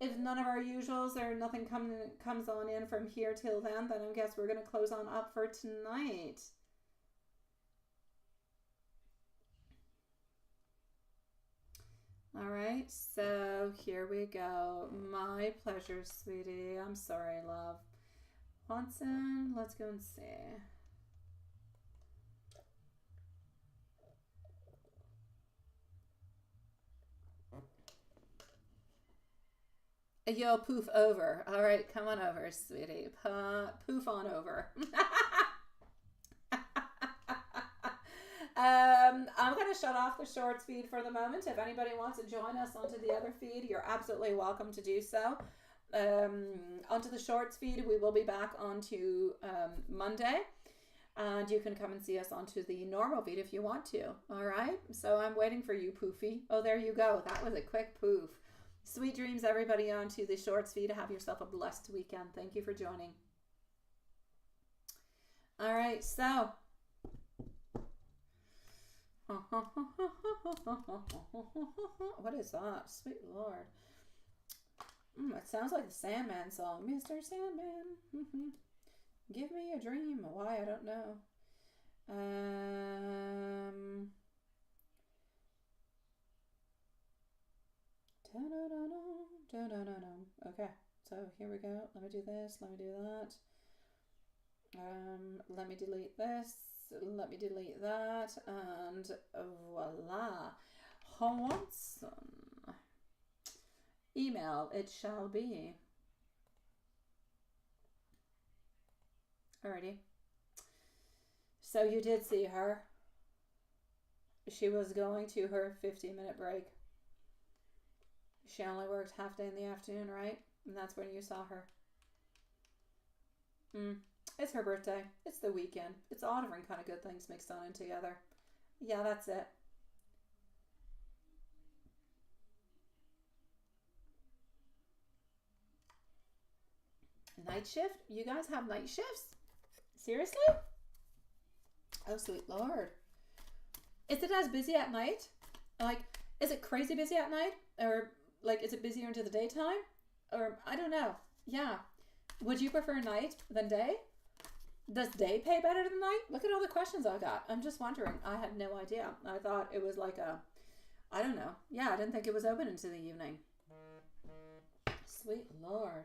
if none of our usuals or nothing comes on in from here till then I guess we're going to close on up for tonight. All right, so here we go. My pleasure, sweetie. I'm sorry, love. Juanson, let's go and see. Yo, poof over. All right, come on over, sweetie. Poof on over. I'm going to shut off the shorts feed for the moment. If anybody wants to join us onto the other feed, you're absolutely welcome to do so. Onto the shorts feed, we will be back onto Monday. And you can come and see us onto the normal feed if you want to. All right? So I'm waiting for you, Poofy. Oh, there you go. That was a quick poof. Sweet dreams, everybody, onto the shorts feed. Have yourself a blessed weekend. Thank you for joining. All right, so. What is that? Sweet Lord. It sounds like the Sandman song. Mr. Sandman. Give me a dream. Why? I don't know. Okay, so here we go. Let me do this. Let me do that. Let me delete this. Let me delete that. And voila. Hanson. Email. It shall be. Alrighty. So you did see her. She was going to her 15-minute break. She only worked half day in the afternoon, right? And that's when you saw her. It's her birthday. It's the weekend. It's all different kind of good things mixed on in together. Yeah, that's it. Night shift? You guys have night shifts? Seriously? Oh, sweet Lord. Is it as busy at night? Like, is it crazy busy at night? Or, like, is it busier into the daytime? Or, I don't know. Yeah. Would you prefer night than day? Does day pay better than night? Look at all the questions I got. I'm just wondering. I had no idea. I thought it was like a, I don't know. Yeah, I didn't think it was open into the evening. Sweet Lord.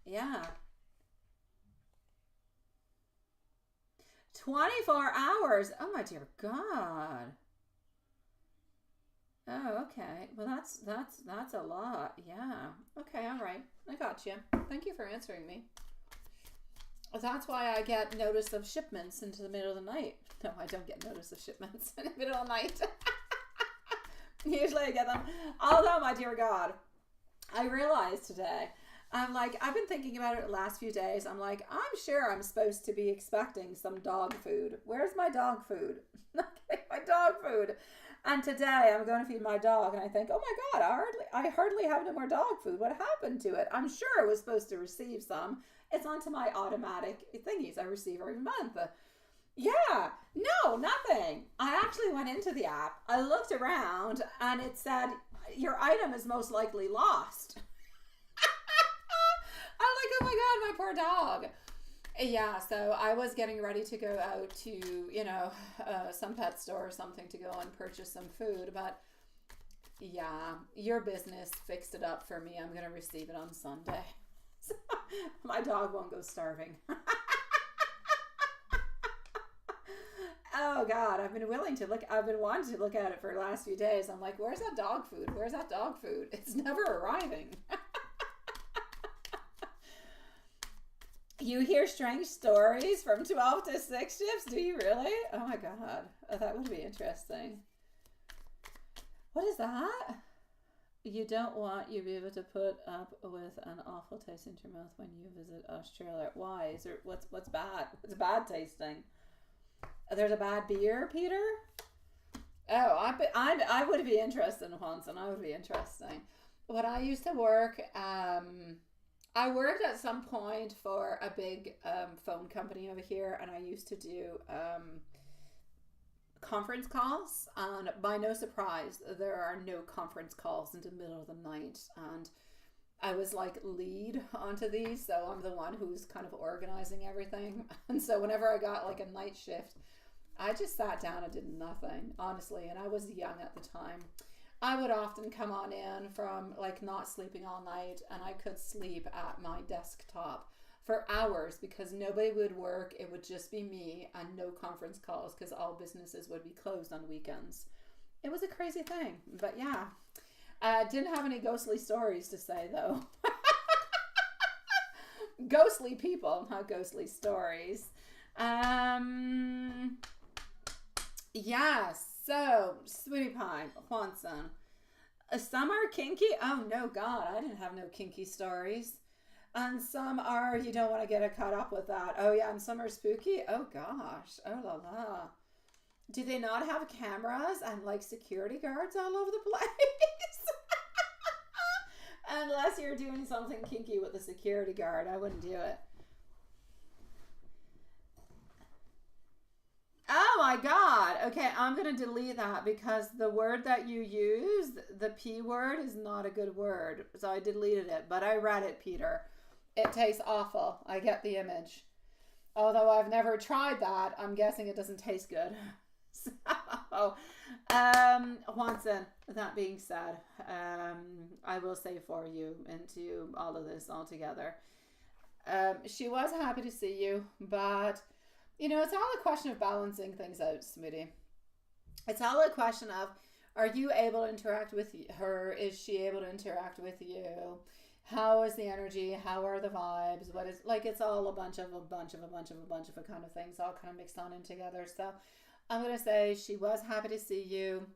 Yeah. 24 hours. Oh my dear God. Oh, okay. Well, that's a lot. Yeah. Okay, all right. I got you. Thank you for answering me. That's why I get notice of shipments into the middle of the night. No, I don't get notice of shipments in the middle of the night. Usually I get them. Although, my dear God, I realized today, I'm like, I've been thinking about it the last few days. I'm like, I'm sure I'm supposed to be expecting some dog food. Where's my dog food? My dog food. And today I'm going to feed my dog, and I think, oh my God, I hardly have no more dog food. What happened to it? I'm sure I was supposed to receive some. It's onto my automatic thingies I receive every month. Yeah, no, nothing. I actually went into the app. I looked around, and it said, your item is most likely lost. I'm like, oh my God, my poor dog. Yeah, so I was getting ready to go out to, you know, some pet store or something to go and purchase some food. But yeah, your business fixed it up for me. I'm going to receive it on Sunday. So my dog won't go starving. Oh God, I've been wanting to look at it for the last few days. I'm like, where's that dog food? Where's that dog food? It's never arriving. You hear strange stories from 12 to 6 shifts? Do you really? Oh my God. Oh, that would be interesting. What is that? You don't want you be able to put up with an awful taste in your mouth when you visit Australia. Why? Is there what's bad? What's bad tasting? There's a bad beer, Peter? Oh, I would be interested in Hanson. I would be interesting. When I used to work, I worked at some point for a big phone company over here, and I used to do conference calls, and by no surprise, there are no conference calls in the middle of the night, and I was like lead onto these, so I'm the one who's kind of organizing everything, and so whenever I got like a night shift, I just sat down and did nothing, honestly, and I was young at the time. I would often come on in from like not sleeping all night, and I could sleep at my desktop for hours because nobody would work. It would just be me and no conference calls because all businesses would be closed on weekends. It was a crazy thing, but yeah. Didn't have any ghostly stories to say though. Ghostly people, not ghostly stories. Yes. So, Sweetie Pie, Juanson. Some are kinky. Oh, no, God, I didn't have no kinky stories. And some are, you don't want to get caught up with that. Oh, yeah, and some are spooky. Oh, gosh. Oh, la la. Do they not have cameras and, like, security guards all over the place? Unless you're doing something kinky with the security guard. I wouldn't do it. Oh my God. Okay, I'm going to delete that because the word that you used, the P word, is not a good word. So I deleted it, but I read it, Peter. It tastes awful. I get the image. Although I've never tried that, I'm guessing it doesn't taste good. So, Juanson, that being said, I will say for you into all of this altogether. She was happy to see you, but you know, it's all a question of balancing things out, sweetie. It's all a question of, are you able to interact with her? Is she able to interact with you? How is the energy? How are the vibes? What is, like, it's all a bunch of kind of things all kind of mixed on in together. So I'm going to say she was happy to see you.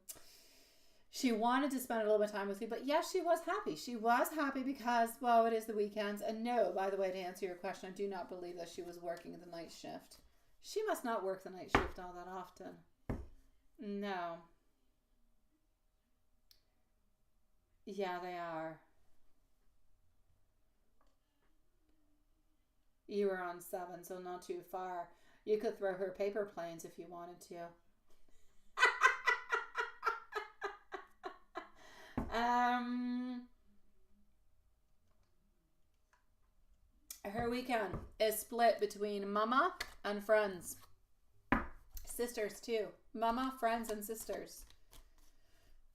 she wanted to spend a little bit of time with you, but yes, she was happy. She was happy because, well, it is the weekends. And no, by the way, to answer your question, I do not believe that she was working the night shift. She must not work the night shift all that often. No. Yeah, they are. You were on 7, so not too far. You could throw her paper planes if you wanted to. Her weekend is split between mama and friends. Sisters too. Mama, friends, and sisters.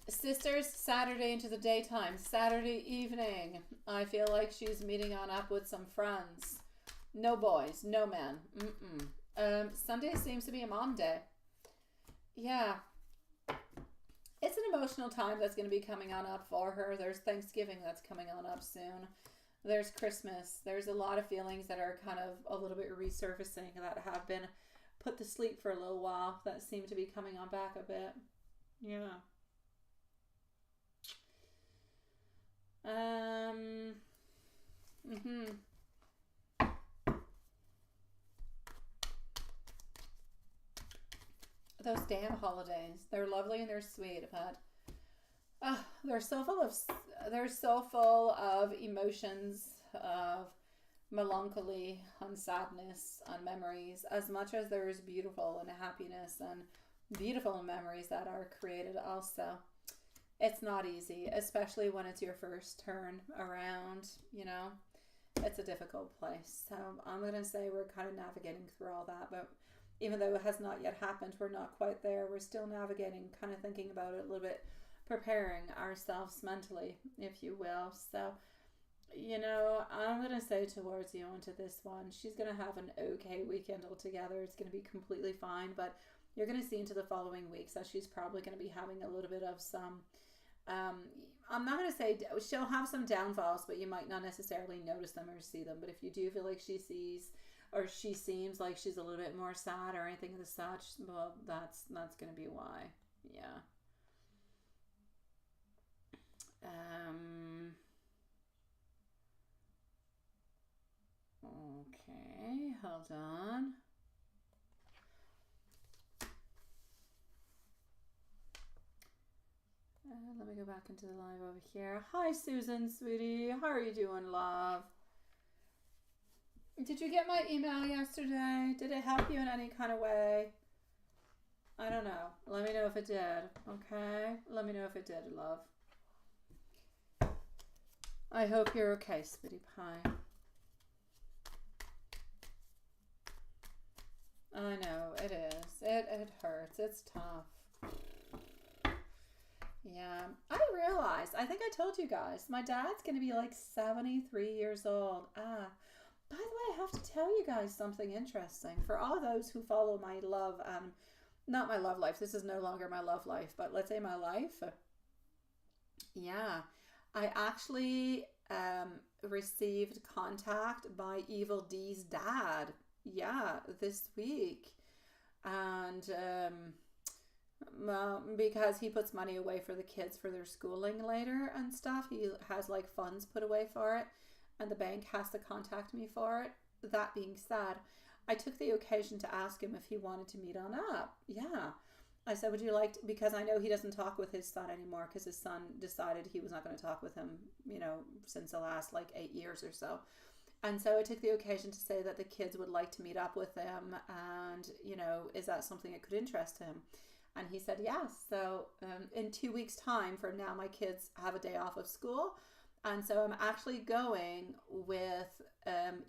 Sisters, Saturday into the daytime. Saturday evening, I feel like she's meeting on up with some friends. No boys, no men. Sunday seems to be a mom day. Yeah. It's an emotional time that's going to be coming on up for her. There's Thanksgiving that's coming on up soon. There's Christmas. There's a lot of feelings that are kind of a little bit resurfacing that have been put to sleep for a little while that seem to be coming on back a bit. Yeah. Those damn holidays. They're lovely and they're sweet, but they're so full of emotions, of melancholy and sadness and memories, as much as there is beautiful and happiness and beautiful memories that are created also. It's not easy, especially when it's your first turn around, you know. It's a difficult place. So I'm going to say we're kind of navigating through all that, but even though it has not yet happened, we're not quite there. We're still navigating, kind of thinking about it a little bit, preparing ourselves mentally, if you will. So, you know, I'm going to say towards you into this one, she's going to have an okay weekend altogether. It's going to be completely fine, but you're going to see into the following weeks that she's probably going to be having a little bit of some, I'm not going to say she'll have some downfalls, but you might not necessarily notice them or see them. But if you do feel like she sees, or she seems like she's a little bit more sad or anything of the such, well, that's going to be why. Yeah. Okay, hold on. Let me go back into the live over here. Hi, Susan, sweetie. How are you doing, love? Did you get my email yesterday? Did it help you in any kind of way? I don't know. Let me know if it did. Okay? Let me know if it did, love. I hope you're okay, sweetie pie. I know, it is. It hurts. It's tough. Yeah. I realized, I think I told you guys, my dad's going to be like 73 years old. By the way, I have to tell you guys something interesting. For all those who follow my love, not my love life, this is no longer my love life, but let's say my life. Yeah, I actually received contact by Evil D's dad. Yeah, this week. And well, because he puts money away for the kids for their schooling later and stuff, he has like funds put away for it. And the bank has to contact me for it. That being said, I took the occasion to ask him if he wanted to meet on up. Yeah. I said, would you like to, because I know he doesn't talk with his son anymore because his son decided he was not going to talk with him, you know, since the last like 8 years or so. And so I took the occasion to say that the kids would like to meet up with him and, you know, is that something that could interest him? And he said yes. So in 2 weeks' time from now, my kids have a day off of school. And so I'm actually going with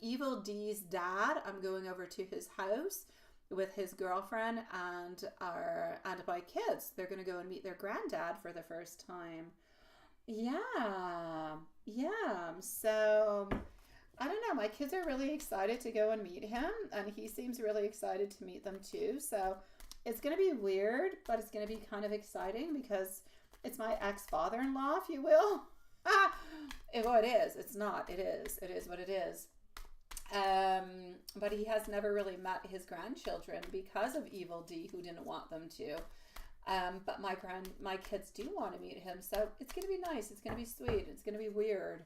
Evil D's dad. I'm going over to his house with his girlfriend and my kids. They're going to go and meet their granddad for the first time. Yeah. So I don't know. My kids are really excited to go and meet him, and he seems really excited to meet them too. So it's going to be weird, but it's going to be kind of exciting because it's my ex-father-in-law, if you will. Well, it is. It's not. It is. It is what it is. But he has never really met his grandchildren because of Evil D, who didn't want them to. But my kids do want to meet him, so it's gonna be nice. It's gonna be sweet. It's gonna be weird.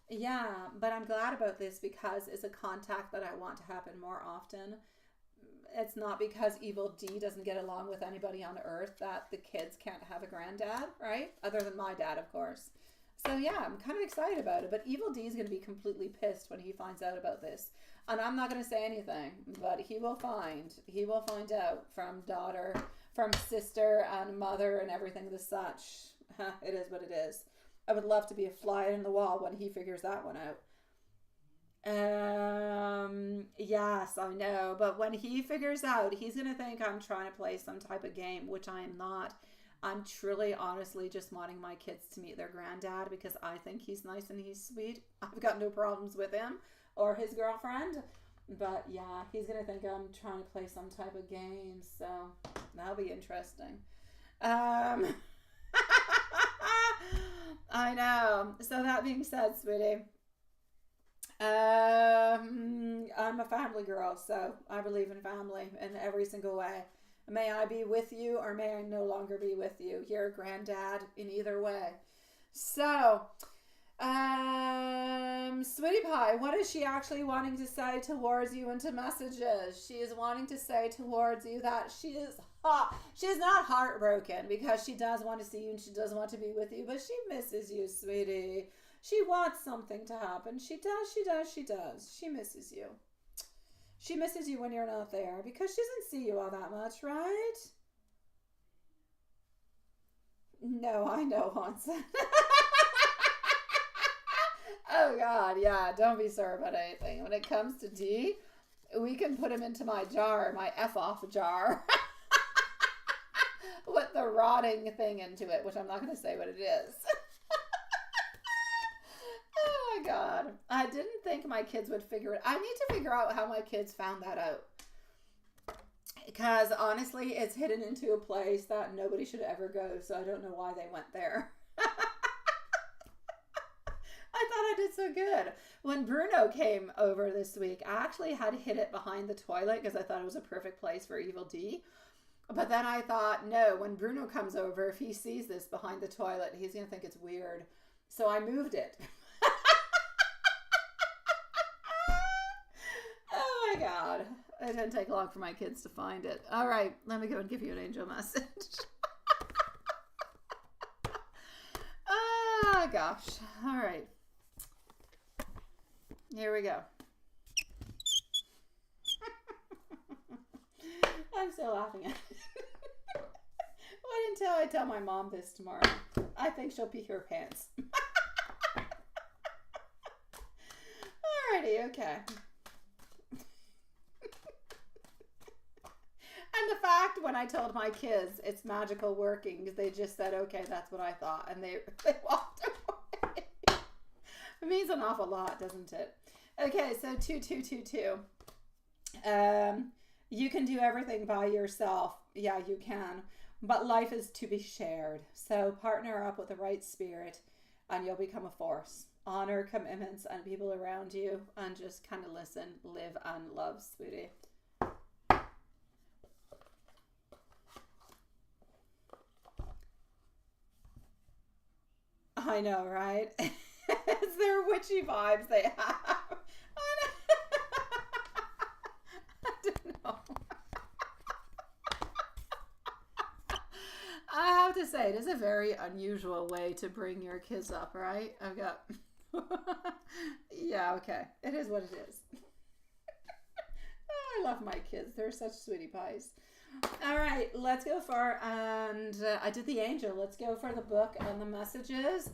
Yeah, but I'm glad about this because it's a contact that I want to happen more often. It's not because Evil D doesn't get along with anybody on earth that the kids can't have a granddad, right? Other than my dad, of course. So yeah, I'm kind of excited about it. But Evil D is going to be completely pissed when he finds out about this. And I'm not going to say anything, but he will find out from daughter, from sister and mother and everything the such. It is what it is. I would love to be a fly in the wall when he figures that one out. Yes, I know, but when he figures out, he's gonna think I'm trying to play some type of game, which I am not. I'm truly, honestly just wanting my kids to meet their granddad because I think he's nice and he's sweet. I've got no problems with him or his girlfriend, but yeah, he's gonna think I'm trying to play some type of game, so that'll be interesting. I know. So that being said, sweetie, I'm a family girl, so I believe in family in every single way. May I be with you or may I no longer be with you. You're a granddad in either way. So, Sweetie Pie, what is she actually wanting to say towards you into messages? She is wanting to say towards you that she is not heartbroken because she does want to see you and she does want to be with you, but she misses you, sweetie. She wants something to happen. She does. She misses you. She misses you when you're not there because she doesn't see you all that much, right? No, I know, Hanson. Oh, God, yeah. Don't be sore about anything. When it comes to D, we can put him into my jar, my F-off jar. With the rotting thing into it, which I'm not going to say what it is. Oh my God. I didn't think my kids would figure it. I need to figure out how my kids found that out. Because honestly, it's hidden into a place that nobody should ever go. So I don't know why they went there. I thought I did so good. When Bruno came over this week, I actually had hid it behind the toilet because I thought it was a perfect place for Evil D. But then I thought, no, when Bruno comes over, if he sees this behind the toilet, he's going to think it's weird. So I moved it. Oh my God. It didn't take long for my kids to find it. All right, let me go and give you an angel message. Oh gosh. All right. Here we go. I'm still laughing at it. Wait until I tell my mom this tomorrow. I think she'll pee her pants. Alrighty, okay. And the fact when I told my kids it's magical working, they just said, okay, that's what I thought. And they walked away. It means an awful lot, doesn't it? Okay, so 2222. You can do everything by yourself. Yeah, you can. But life is to be shared. So partner up with the right spirit and you'll become a force. Honor commitments and people around you and just kind of listen, live and love, sweetie. I know, right? It's their witchy vibes they have. I don't know. I have to say, it is a very unusual way to bring your kids up, right? I've got... Yeah, okay. It is what it is. I love my kids. They're such sweetie pies. All right, let's go for, and I did the angel. Let's go for the book and the messages.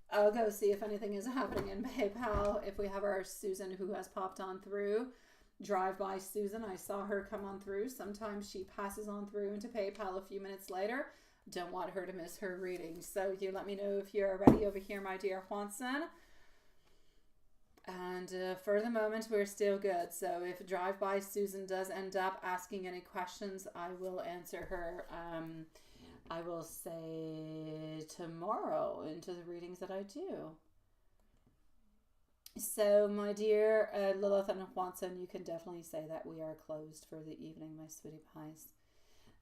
I'll go see if anything is happening in PayPal. If we have our Susan who has popped on through. Drive by Susan. I saw her come on through. Sometimes she passes on through into PayPal a few minutes later. Don't want her to miss her reading. So you let me know if you're ready over here, my dear Juanson. And for the moment, we're still good. So if Drive by Susan does end up asking any questions, I will answer her. I will say tomorrow into the readings that I do. So, my dear Lilith and Juanson, you can definitely say that we are closed for the evening, my sweetie pies.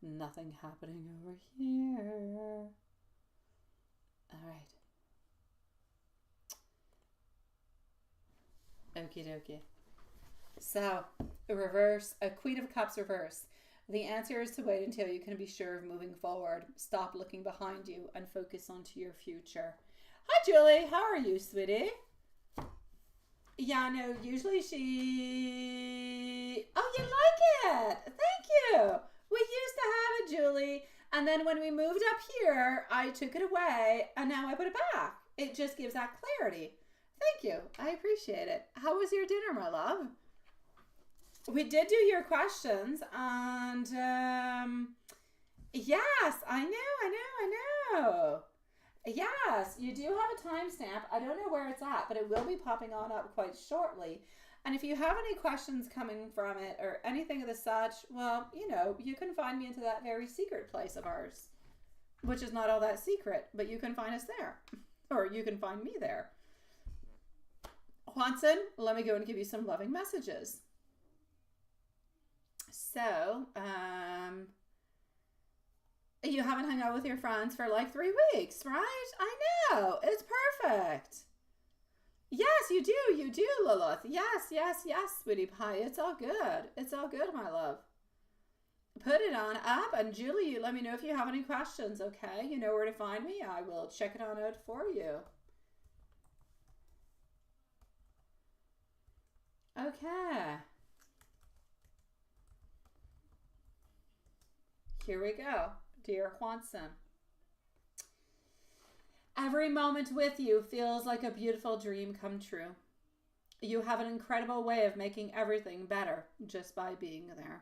Nothing happening over here. All right. Okie dokie. So, reverse, a Queen of Cups reverse. The answer is to wait until you can be sure of moving forward. Stop looking behind you and focus onto your future. Hi, Julie. How are you, sweetie? Yeah, no, usually she... Oh, you like it. Thank you. We used to have it, Julie. And then when we moved up here, I took it away and now I put it back. It just gives that clarity. Thank you. I appreciate it. How was your dinner, my love? We did do your questions and yes, I know. Yes, you do have a timestamp. I don't know where it's at, but it will be popping on up quite shortly. And if you have any questions coming from it or anything of the such, well, you know, you can find me into that very secret place of ours, which is not all that secret, but you can find us there, or you can find me there. Juanson, let me go and give you some loving messages. So, you haven't hung out with your friends for like 3 weeks, right? I know. It's perfect. Yes, you do, Lilith. Yes, sweetie pie. It's all good. It's all good, my love. Put it on up, and Julie, you let me know if you have any questions, okay? You know where to find me. I will check it on out for you. Okay. Here we go. Dear Juanson. Every moment with you feels like a beautiful dream come true. You have an incredible way of making everything better just by being there.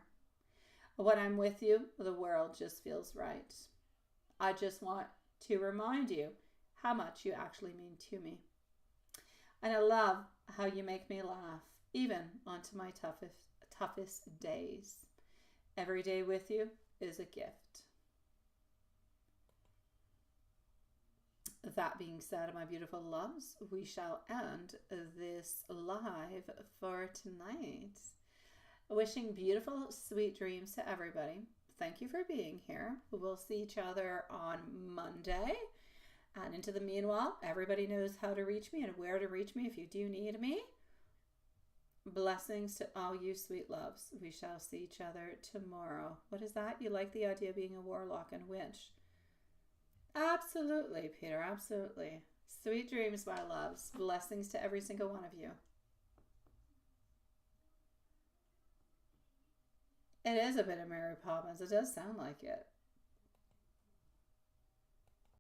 When I'm with you, the world just feels right. I just want to remind you how much you actually mean to me. And I love how you make me laugh, even onto my toughest days. Every day with you is a gift. That being said, my beautiful loves, we shall end this live for tonight. Wishing beautiful, sweet dreams to everybody. Thank you for being here. We'll see each other on Monday. And into the meanwhile, everybody knows how to reach me and where to reach me if you do need me. Blessings to all you sweet loves. We shall see each other tomorrow. What is that? You like the idea of being a warlock and witch? Absolutely, Peter. Absolutely. Sweet dreams, my loves. Blessings to every single one of you. It is a bit of Mary Poppins. It does sound like it.